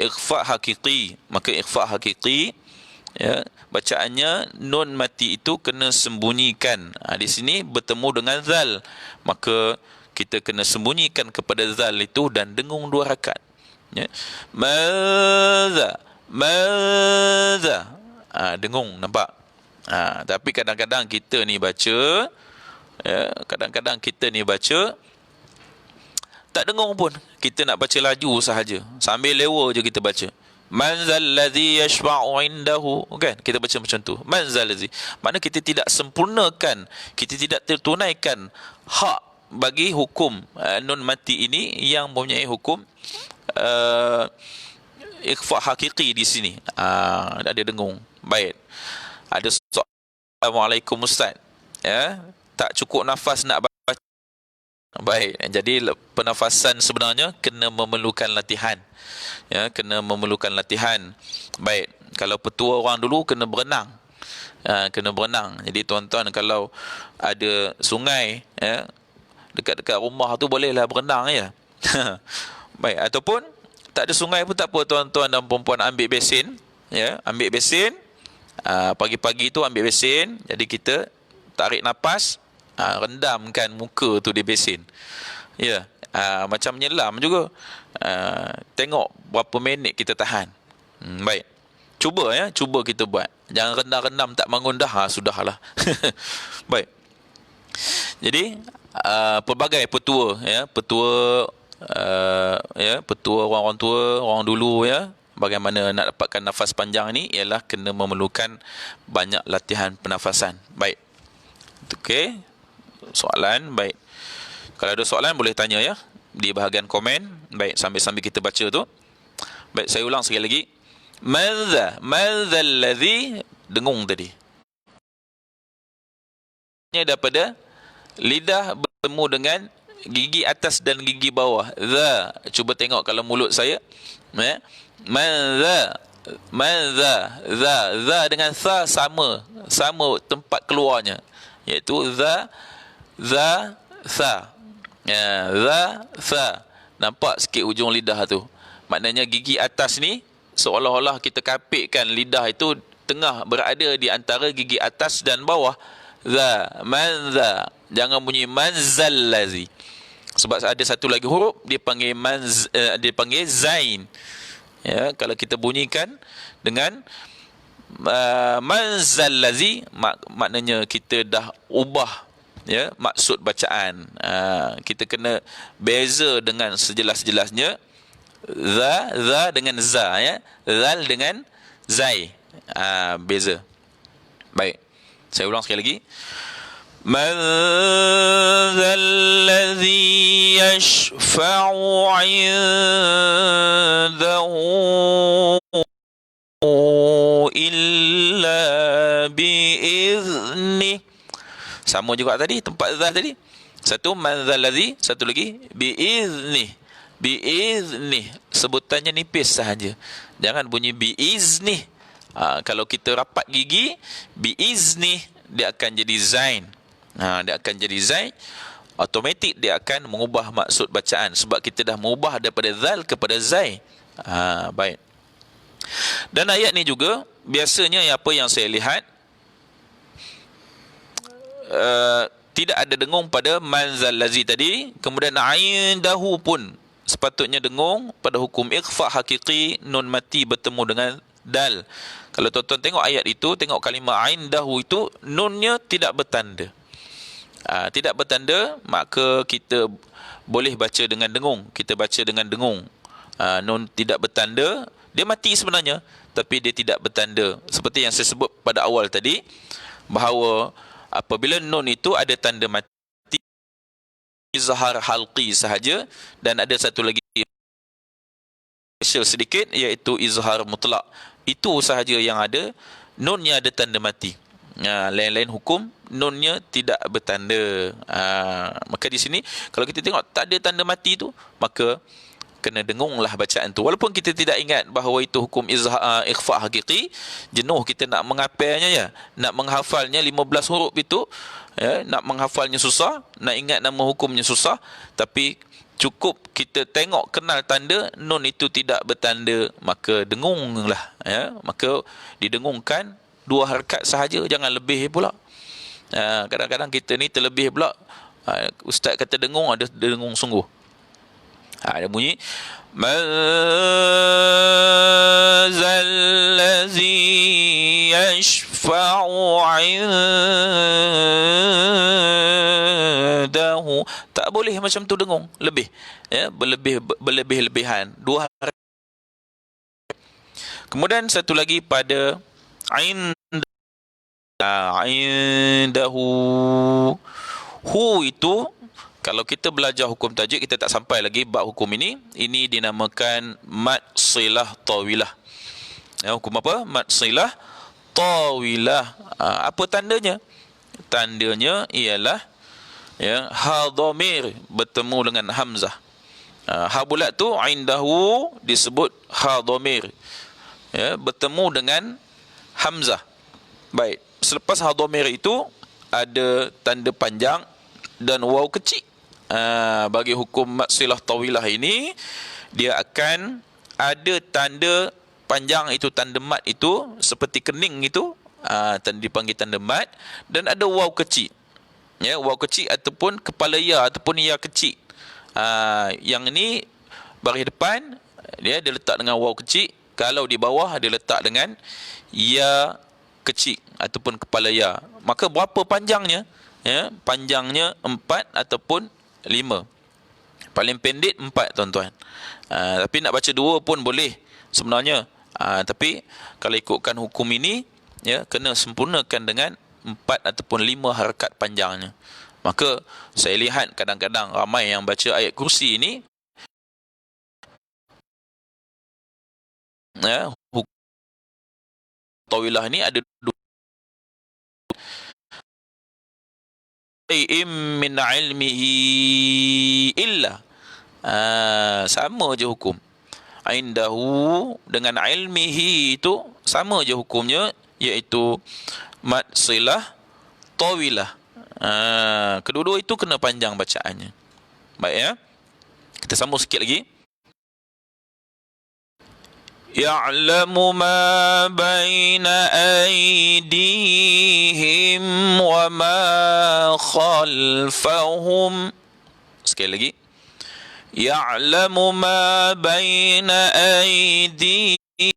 ikhfa hakiki. Maka ikhfa hakiki, ya, bacaannya nun mati itu kena sembunyikan. Di sini bertemu dengan zal, maka kita kena sembunyikan kepada zal itu dan dengung 2 rakaat. Ya. Madza, madza. Dengung, nampak? Tapi kadang-kadang kita ni baca, ya, kadang-kadang kita ni baca tak dengung pun. Kita nak baca laju sahaja, sambil lewa je kita baca. Man zalladzi yashfa'u 'indahu, kan? Kita baca macam tu. Man zalladzi. Makna kita tidak sempurnakan, kita tidak tertunaikan hak bagi hukum nun mati ini yang mempunyai hukum ikhfa hakiki di sini. Ada dengung. Baik. Ada soalan. Assalamualaikum Ustaz. Ya, tak cukup nafas nak baca. Baik, jadi pernafasan sebenarnya kena memerlukan latihan. Ya, kena memerlukan latihan. Baik, kalau petua orang dulu kena berenang. Kena berenang. Jadi tuan-tuan kalau ada sungai, ya, dekat-dekat rumah tu bolehlah berenang, ya. Baik, ataupun tak ada sungai pun tak apa tuan-tuan dan puan-puan, ambil besin, ya, ambil besin. Pagi-pagi tu ambil besin, jadi kita tarik nafas, rendamkan muka tu di besin. Ya, macam menyelam juga. Tengok berapa minit kita tahan. Baik. Cuba, ya, cuba kita buat. Jangan rendam-rendam tak bangun dah, sudahlah. Baik. Jadi pelbagai petua, ya, petua ya, petua orang-orang tua, orang dulu, ya, bagaimana nak dapatkan nafas panjang ni ialah kena memerlukan banyak latihan pernafasan. Baik. Okey. Soalan, baik. Kalau ada soalan boleh tanya ya di bahagian komen. Baik, sambil-sambil kita baca tu. Baik, saya ulang sekali lagi. Madza alladhi, dengung tadi. Ini daripada lidah bertemu dengan gigi atas dan gigi bawah. Za. Cuba tengok kalau mulut saya. Ya. Madza. Za dengan sa sama tempat keluarnya. Iaitu za, sa. Ya, za, sa. Nampak sikit ujung lidah tu. Maknanya gigi atas ni seolah-olah kita kapitkan lidah itu tengah berada di antara gigi atas dan bawah. Za, manza. Jangan bunyi manzallazi. Sebab ada satu lagi huruf dia panggil dia panggil zain. Ya, kalau kita bunyikan dengan manzallazi, maknanya kita dah ubah, ya, maksud bacaan. Kita kena beza dengan sejelas-jelasnya. Za dengan za, ya. Zal dengan zai. Beza. Baik. Saya ulang sekali lagi. Man zalladhi yashfa'u 'indahu illa bi'iznih. Sama juga tadi, tempat za tadi. Satu man zalladhi, satu lagi bi'iznih. Bi'iznih. Sebutannya nipis sahaja. Jangan bunyi bi'iznih. Kalau kita rapat gigi, bi'iznih, dia akan jadi zain. Dia akan jadi zain. Automatik dia akan mengubah maksud bacaan. Sebab kita dah mengubah daripada zal kepada zai. Baik. Dan ayat ni juga, biasanya apa yang saya lihat, tidak ada dengung pada manzal lazi tadi. Kemudian indahu pun sepatutnya dengung pada hukum ikhfa hakiki, nun mati bertemu dengan dal. Kalau tuan-tuan tengok ayat itu, tengok kalimah indahu itu, nunnya tidak bertanda. Tidak bertanda, maka kita boleh baca dengan dengung. Kita baca dengan dengung. Nun tidak bertanda, dia mati sebenarnya, tapi dia tidak bertanda. Seperti yang saya sebut pada awal tadi, bahawa apabila nun itu ada tanda mati, izhar halqi sahaja, dan ada satu lagi special sedikit, iaitu izhar mutlak. Itu sahaja yang ada, nunnya ada tanda mati. Lain-lain hukum, nunnya tidak bertanda. Maka di sini, kalau kita tengok tak ada tanda mati tu, maka kena dengunglah bacaan tu. Walaupun kita tidak ingat bahawa itu hukum ikhfa hakiki, jenuh kita nak mengapainya, ya, nak menghafalnya 15 huruf itu, ya, nak menghafalnya susah, nak ingat nama hukumnya susah, tapi cukup kita tengok kenal tanda nun itu tidak bertanda, maka dengunglah, ya. Maka didengungkan 2 harakat sahaja, jangan lebih pula. Kadang-kadang kita ni terlebih pula. Ustaz kata dengung, ada dengung sungguh. Ada bunyi mazallazi yashfa'u 'indahu. Tak boleh macam tu dengung lebih, ya, berlebih-lebihan. 2 hari. Kemudian satu lagi pada indahu, hu itu, kalau kita belajar hukum tajwid, kita tak sampai lagi bab hukum ini. Ini dinamakan mad silah tawilah. Ya, hukum apa? Mad silah tawilah. Apa tandanya? Tandanya ialah, ya, ha dhamir bertemu dengan hamzah. Ha bulat tu indahu disebut ha dhamir, ya, bertemu dengan hamzah. Baik, selepas ha dhamir itu ada tanda panjang dan waw kecil. Bagi hukum mad silah tawilah ini, dia akan ada tanda panjang itu, tanda mat itu seperti kening itu, dipanggil tanda mat, dan ada waw kecil, ya, waw kecil ataupun kepala ya ataupun ya kecil. Yang ini baris depan dia letak dengan waw kecil, kalau di bawah dia letak dengan ya kecil ataupun kepala ya. Maka berapa panjangnya? Ya, panjangnya 4 ataupun 5. Paling pendek 4 tuan-tuan. Tapi nak baca 2 pun boleh sebenarnya. Tapi kalau ikutkan hukum ini, ya, kena sempurnakan dengan 4 ataupun 5 harakat panjangnya. Maka saya lihat kadang-kadang ramai yang baca ayat kursi ini, ya, hukum tawilah ni ada min ilmihi illa. Sama je hukum. Indahu dengan ilmihi itu sama je hukumnya, iaitu mad silah tawilah. Kedua-dua itu kena panjang bacaannya. Baik, ya. Kita sambung sikit lagi. Ya'lamu ma baina aydihim wa ma khalfahum. Sekali lagi. Ya'lamu ma baina aydihim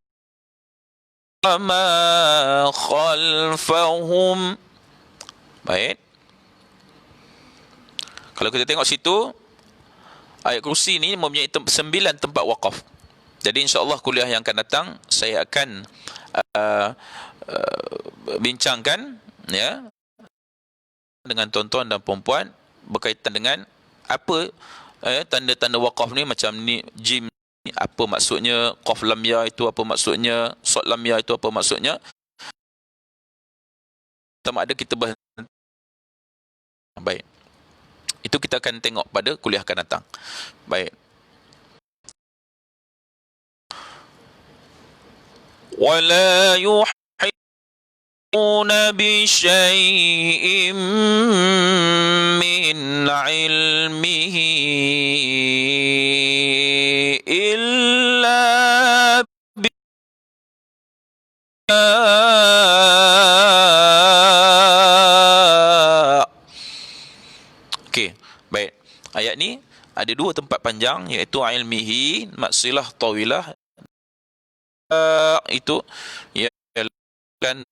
wa ma khalfahum. Baik. Kalau kita tengok situ, ayat kursi ni mempunyai 9 tempat waqaf. Jadi insya-Allah kuliah yang akan datang saya akan bincangkan, ya, dengan tuan-tuan dan puan-puan berkaitan dengan apa tanda-tanda waqaf ni, macam ni jim ni apa maksudnya, qaf lam ya itu apa maksudnya, sad lam ya itu apa maksudnya. Sama ada kita berhenti. Baik. Itu kita akan tengok pada kuliah akan datang. Baik. ولا يحيطون بشيء من علمه إلا Okey, baik. Ayat ni ada 2 tempat panjang, iaitu ilmihi, maksilah tawilah, itu ya kan.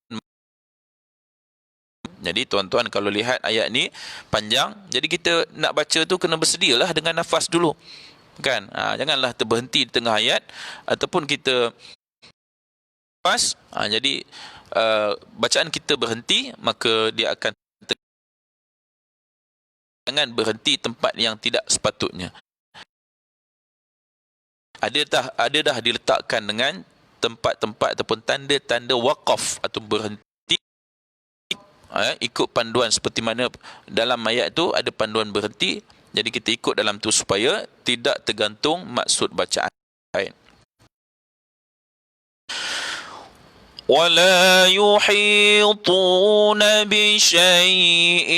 Jadi tuan-tuan kalau lihat ayat ni panjang, jadi kita nak baca tu kena bersedialah dengan nafas dulu, kan. Janganlah terberhenti di tengah ayat ataupun kita nafas. Jadi bacaan kita berhenti, maka dia akan jangan berhenti tempat yang tidak sepatutnya. Ada dah diletakkan dengan tempat-tempat ataupun tanda-tanda waqaf atau berhenti, ikut panduan seperti mana dalam ayat tu ada panduan berhenti. Jadi kita ikut dalam tu supaya tidak tergantung maksud bacaan. Baik. وَلَا يُحِيطُونَ بِشَيْءٍ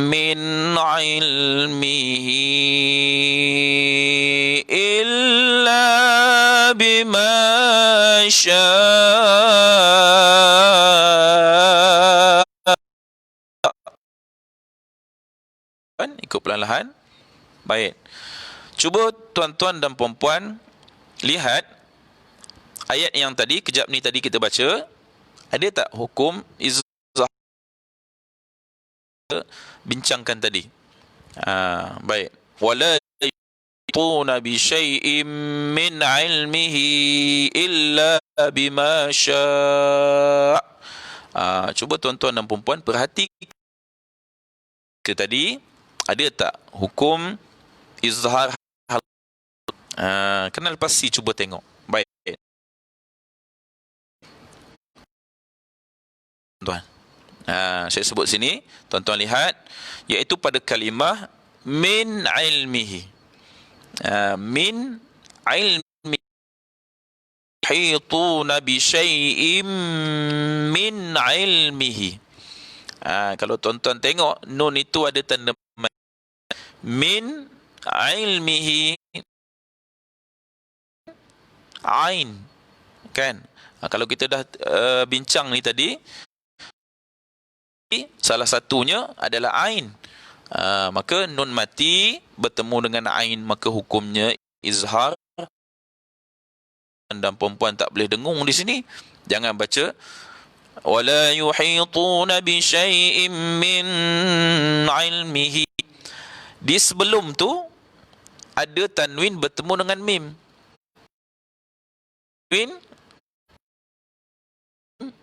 مِّنْ عِلْمِهِ إِلَّا بِمَا شَاءَ. Ikut perlahan-lahan. Baik. Cuba tuan-tuan dan puan-puan lihat ayat yang tadi, kejap ni tadi kita baca, ada tak hukum izhar bincangkan tadi? Baik. Wala yutuna bi syai'in min ilmihi illa bima syaa. Cuba tuan-tuan dan puan-puan perhati ke tadi, ada tak hukum izhar? Kena lepas si cuba tengok. Baik. Tuan. Saya sebut sini, tuan-tuan lihat, iaitu pada kalimah min ilmihi. Min ilmi hituna bi syai'in min ilmihi. Kalau tuan-tuan tengok, nun itu ada tanda min ilmihi, ain, kan. Kalau kita dah bincang ni tadi, salah satunya adalah ain. Maka nun mati bertemu dengan ain, maka hukumnya izhar. Dan perempuan tak boleh dengung di sini. Jangan baca wala yuhituna bi syai'in min ilmihi. Di sebelum tu ada tanwin bertemu dengan mim. Tanwin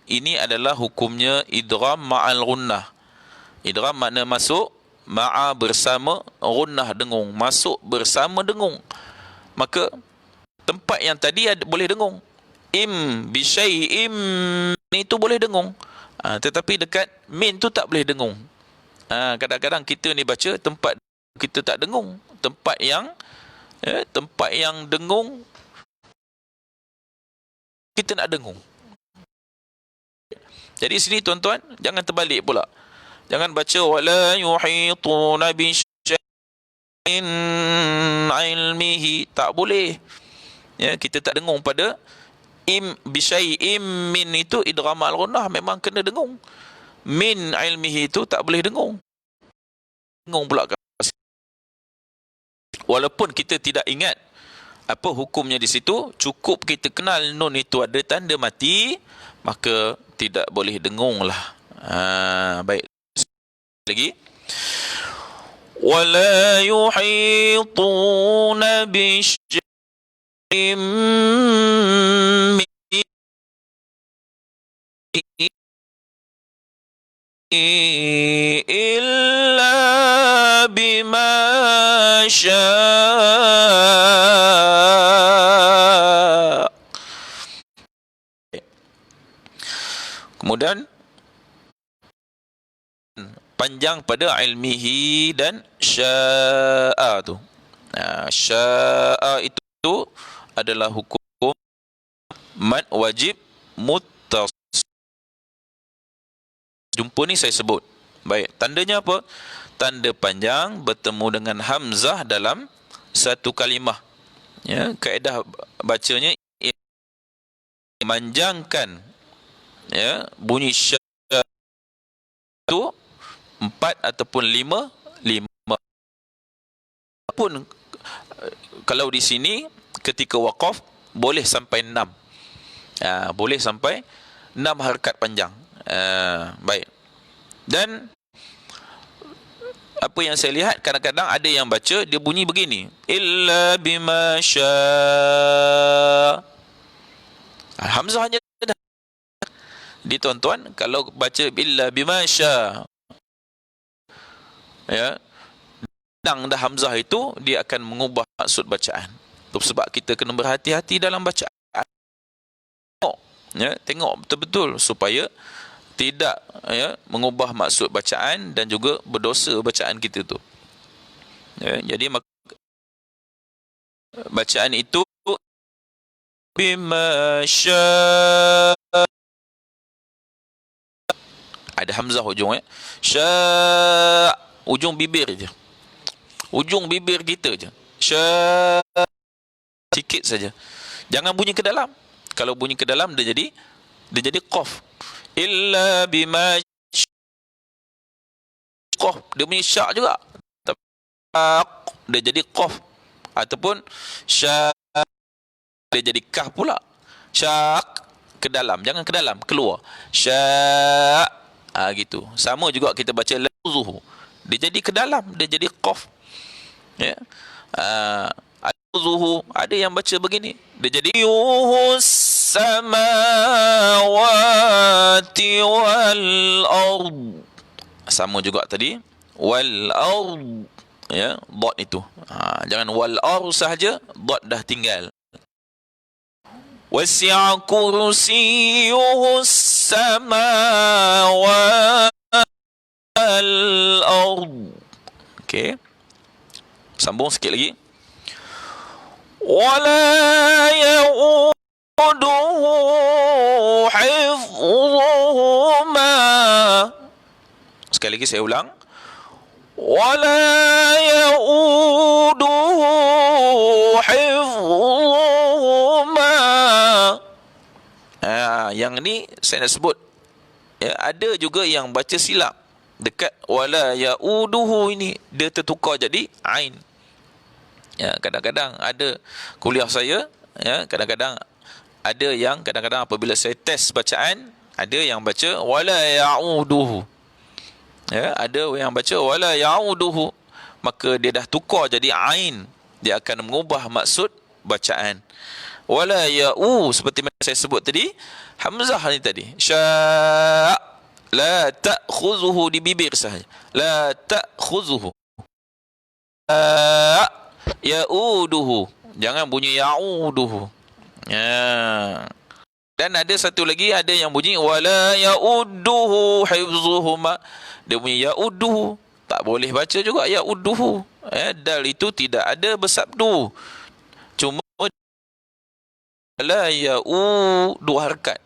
ini adalah hukumnya idgham ma'al gunnah. Idgham makna masuk, ma'a bersama, gunnah dengung, masuk bersama dengung. Maka tempat yang tadi boleh dengung. Im bisyai'im itu boleh dengung. Tetapi dekat min tu tak boleh dengung. Kadang-kadang kita ni baca tempat kita tak dengung. Tempat yang dengung kita nak dengung. Jadi sini tuan-tuan, jangan terbalik pula. Jangan baca wala yuhituna bi syai'in ilmihi, tak boleh. Ya, kita tak dengung pada im bi syai'im min itu idgham al-ghunnah memang kena dengung. Min ilmihi itu tak boleh dengung. Dengung pula. Walaupun kita tidak ingat apa hukumnya di situ, cukup kita kenal nun itu ada tanda mati, maka tidak boleh dengung lah. Baik. Lagi. Wala yuhituna bi syai'in illa bima syaa. Kemudian panjang pada ilmihi dan syaa tu. Syaa itu adalah hukum mad wajib muttasil. Jumpa ni saya sebut. Baik, tandanya apa? Tanda panjang bertemu dengan hamzah dalam satu kalimah. Ya, kaedah bacanya manjangkan ya bunyi sya itu 4 ataupun 5 pun. Kalau di sini ketika waqaf boleh sampai 6. Boleh sampai 6 harakat panjang. Baik. Dan apa yang saya lihat, kadang-kadang ada yang baca dia bunyi begini, illa bima syaa. Hamzah hanya di tuan-tuan kalau baca illa bima syaa, ya, dan dah hamzah itu dia akan mengubah maksud bacaan. Sebab kita kena berhati-hati dalam bacaan. Tengok betul-betul supaya tidak mengubah maksud bacaan dan juga berdosa bacaan kita tu. Jadi bacaan itu bima syaa, ada hamzah ujung syaa, ujung bibir je. Ujung bibir kita je. Syaa, sikit saja. Jangan bunyi ke dalam. Kalau bunyi ke dalam dia jadi qaf. Illa bima qaf, dia bunyi syak juga. Dia jadi qaf ataupun syak, dia jadi kah pula. Syak ke dalam, jangan ke dalam, keluar. Syak, gitu. Sama juga kita baca lazuhu. Dia jadi ke dalam, dia jadi qaf. Ya. Lazuhu, ada yang baca begini. Dia jadi yuhus samawati wal ard. Sama juga tadi wal ard, ya, dot itu. Jangan wal ard sahaja, dot dah tinggal. Wasi'a kursiyuhu samawati wal ard. Okey. Sambung sikit lagi. Wala ya'uduhu hifzuhuma. Sekali lagi saya ulang. Wala ya'uduhu hifzuhuma. Yang ni saya nak sebut. Ya, ada juga yang baca silap. Dekat wala ya'uduhu ini dia tertukar jadi ain. Ya, kadang-kadang ada kuliah saya, ya, kadang-kadang ada yang kadang-kadang apabila saya test bacaan, ada yang baca wala ya'uduhu. Ya, ada yang baca wala ya'uduhu. maka dia dah tukar jadi ain. Dia akan mengubah maksud bacaan. Wala ya'u, seperti yang saya sebut tadi, hamzah ni tadi. Sya' la ta'khuzuhu, di bibir sahaja. La ta'khuzuhu. Ya'uduhu, jangan bunyi ya'uduhu. Ya. Dan ada satu lagi, ada yang bunyi wala ya'udduhu hifzuhuma. Dia bunyi ya'udduhu, tak boleh baca juga ya'udduhu. Dal itu tidak ada bersabdu, cuma wala ya'u, dua harakat.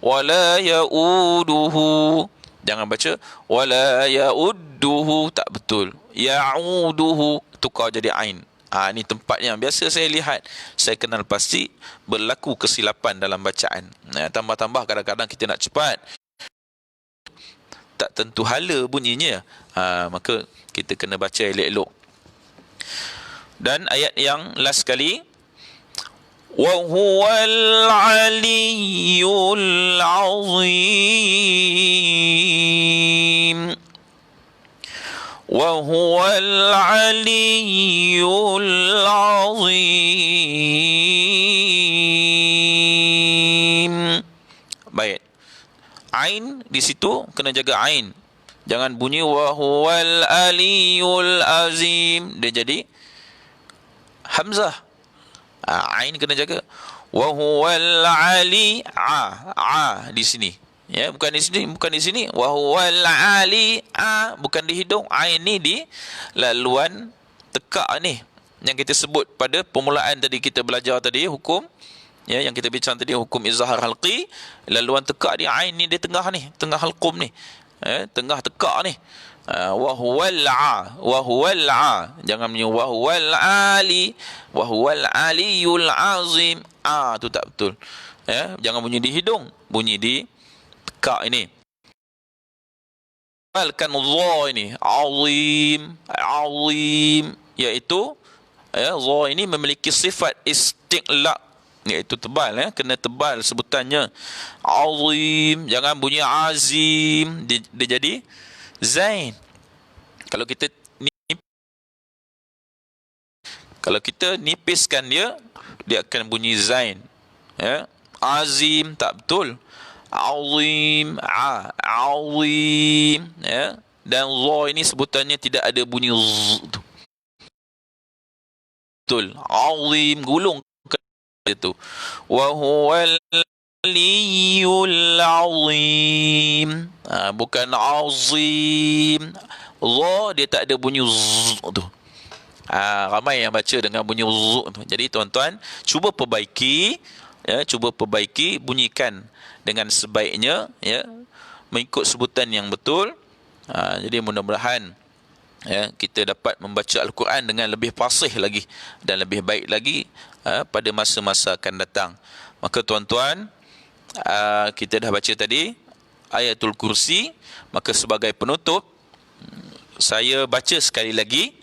Wala ya'uduhu, jangan baca wala ya'udduhu, tak betul. Ya'uduhu, tukar jadi ain. Ini tempat yang biasa saya lihat, saya kenal pasti berlaku kesilapan dalam bacaan. Tambah-tambah kadang-kadang kita nak cepat, tak tentu hala bunyinya. Maka kita kena baca elok-elok. Dan ayat yang last sekali, wa huwal aliyyul azim. وهو العلي العظيم. Baik. Ain di situ kena jaga ain. Jangan bunyi wa huwal aliyul azim, dia jadi hamzah. Ain kena jaga. Wa huwal ali, di sini. Ya, bukan di sini, bukan di sini. Wa huwal ali, bukan di hidung. Ain ni di laluan tekak ni, yang kita sebut pada permulaan tadi kita belajar tadi hukum, ya, yang kita bincang tadi hukum izhar halqi. Laluan tekak di ain ni, di tengah ni, tengah halqum ni, tengah tekak ni. Wa huwal jangan bunyi wa huwal ali, wa huwal aliyul azim. Tu tak betul. Jangan bunyi di hidung, bunyi di tekak ini. Kan dha ini azim, iaitu dha ini memiliki sifat istiqla, iaitu tebal, kena tebal sebutannya. Azim, jangan bunyi azim, dia jadi zain. Kalau kita nipiskan dia akan bunyi zain. Azim tak betul. Azim, azim, dan dha ini sebutannya tidak ada bunyi z tu. Betul. Azim, gulung itu. Wa huwal aliyul azim. Bukan azim. Dha dia tak ada bunyi z tu. Ramai yang baca dengan bunyi z tu. Jadi tuan-tuan, cuba perbaiki, bunyikan dengan sebaiknya, mengikut sebutan yang betul. Jadi mudah-mudahan kita dapat membaca Al-Quran dengan lebih fasih lagi dan lebih baik lagi pada masa-masa akan datang. Maka tuan-tuan, kita dah baca tadi Ayatul Kursi. Maka sebagai penutup, saya baca sekali lagi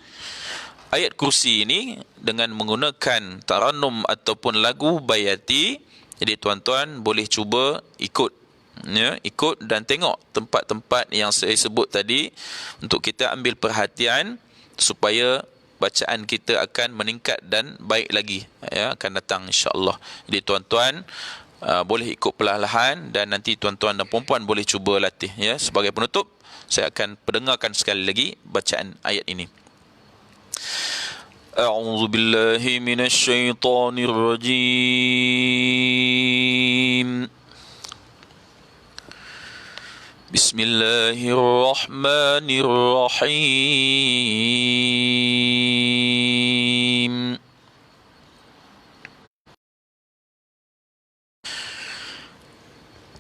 ayat kursi ini dengan menggunakan tarannum ataupun lagu bayati. Jadi tuan-tuan boleh cuba ikut, ikut dan tengok tempat-tempat yang saya sebut tadi, untuk kita ambil perhatian supaya bacaan kita akan meningkat dan baik lagi, akan datang insya-Allah. Jadi tuan-tuan boleh ikut perlahan-lahan, dan nanti tuan-tuan dan puan-puan boleh cuba latih. Sebagai penutup, saya akan pendengarkan sekali lagi bacaan ayat ini. أعوذ بالله من الشيطان الرجيم. بسم الله الرحمن الرحيم.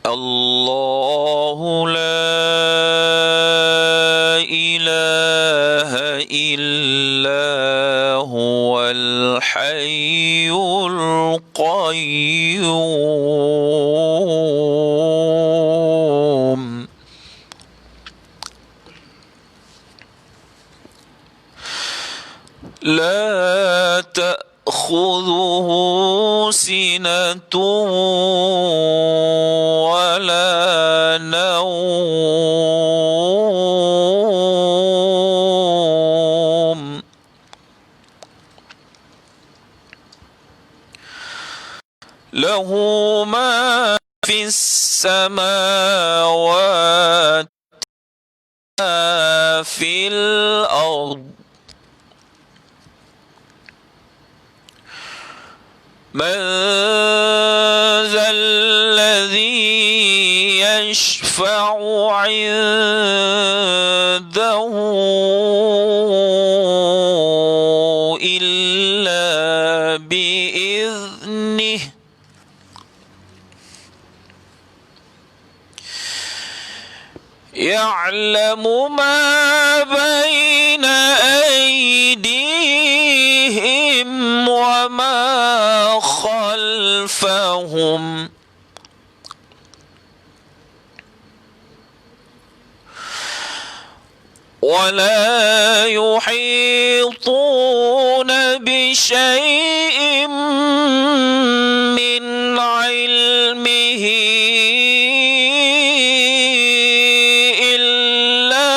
الله لا إله إلا هو الحي القيوم. لا تأخذه سنة ولا نوم له ما في السماوات في الأرض من ذا الذي يشفع عنده إلا بإذنه يعلم ما بين أيديهم وما خلفهم ولا يحيطون بشيء من علمه إلا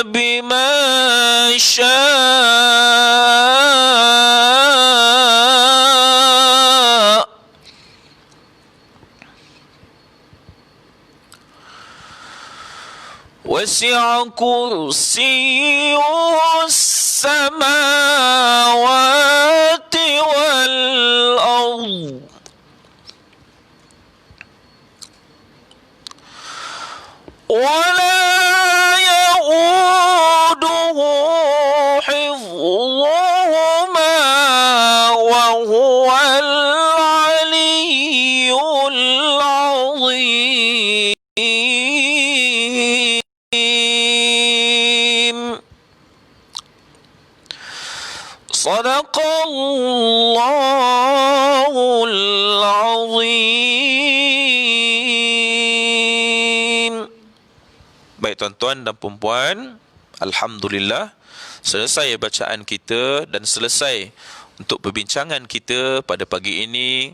بما شاء وسع كرسيه السماوات والأرض ولا يؤوده حفظهما وهو العلي العظيم صدق الله العظيم. Baik tuan-tuan dan puan-puan, alhamdulillah selesai bacaan kita dan selesai untuk perbincangan kita pada pagi ini,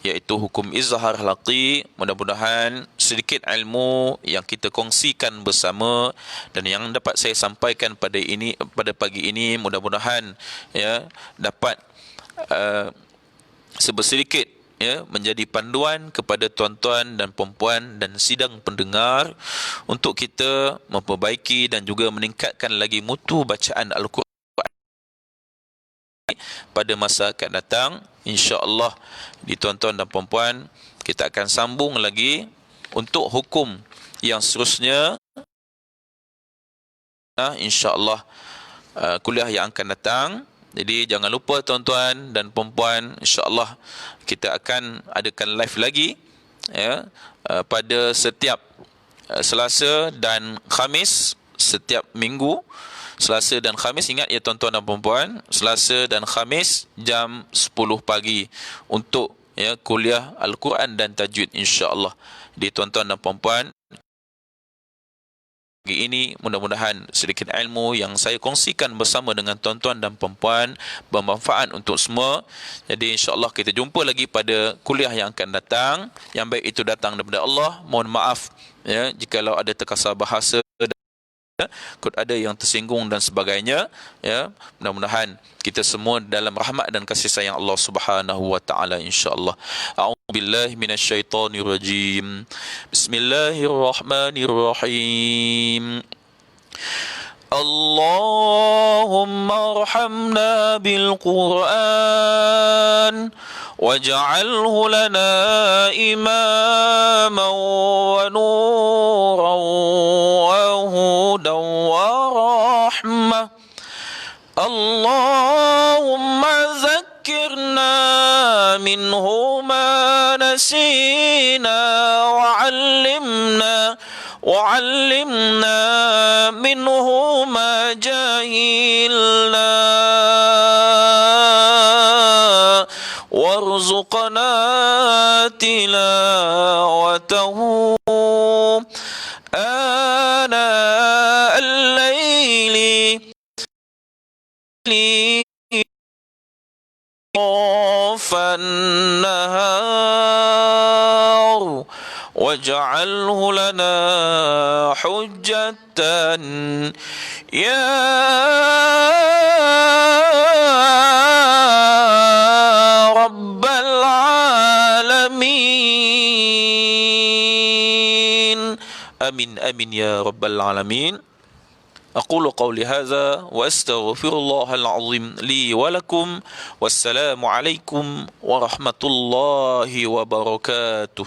iaitu hukum izhar laqi. Mudah-mudahan sedikit ilmu yang kita kongsikan bersama dan yang dapat saya sampaikan pada pagi ini, mudah-mudahan ya dapat sedikit ya menjadi panduan kepada tuan-tuan dan puan-puan dan sidang pendengar untuk kita memperbaiki dan juga meningkatkan lagi mutu bacaan Al-Quran pada masa akan datang. InsyaAllah di tuan-tuan dan puan-puan, kita akan sambung lagi untuk hukum yang seterusnya, InsyaAllah kuliah yang akan datang. Jadi jangan lupa tuan-tuan dan puan-puan, insya-Allah kita akan adakan live lagi ya pada setiap Selasa dan Khamis setiap minggu. Selasa dan Khamis, ingat ya tuan-tuan dan puan-puan, Selasa dan Khamis jam 10 pagi untuk ya kuliah Al-Quran dan tajwid, insya-Allah. Di tuan-tuan dan puan-puan, pagi ini mudah-mudahan sedikit ilmu yang saya kongsikan bersama dengan tuan-tuan dan puan-puan bermanfaat untuk semua. Jadi insya-Allah kita jumpa lagi pada kuliah yang akan datang. Yang baik itu datang daripada Allah. Mohon maaf ya jikalau ada terkasar bahasa, kod ada yang tersinggung dan sebagainya ya. Mudah-mudahan kita semua dalam rahmat dan kasih sayang Allah Subhanahu wa taala, insya-Allah. A'udzubillahi minasyaitonirrajim. Bismillahirrahmanirrahim. Allahumma arhamna bil Qur'an waj'alhu lana imaman wa nuran wa hudan wa rahmah. Allahumma zakkirna minhu ma nasina وعلمنا منه ما جهلنا وارزقنا تلاوته آناء الليل طرف النهار واجعله لنا حجة يا رب العالمين. Amin amin ya rabbal alamin. أقول قولي هذا وأستغفر الله العظيم لي ولكم والسلام عليكم ورحمة الله وبركاته.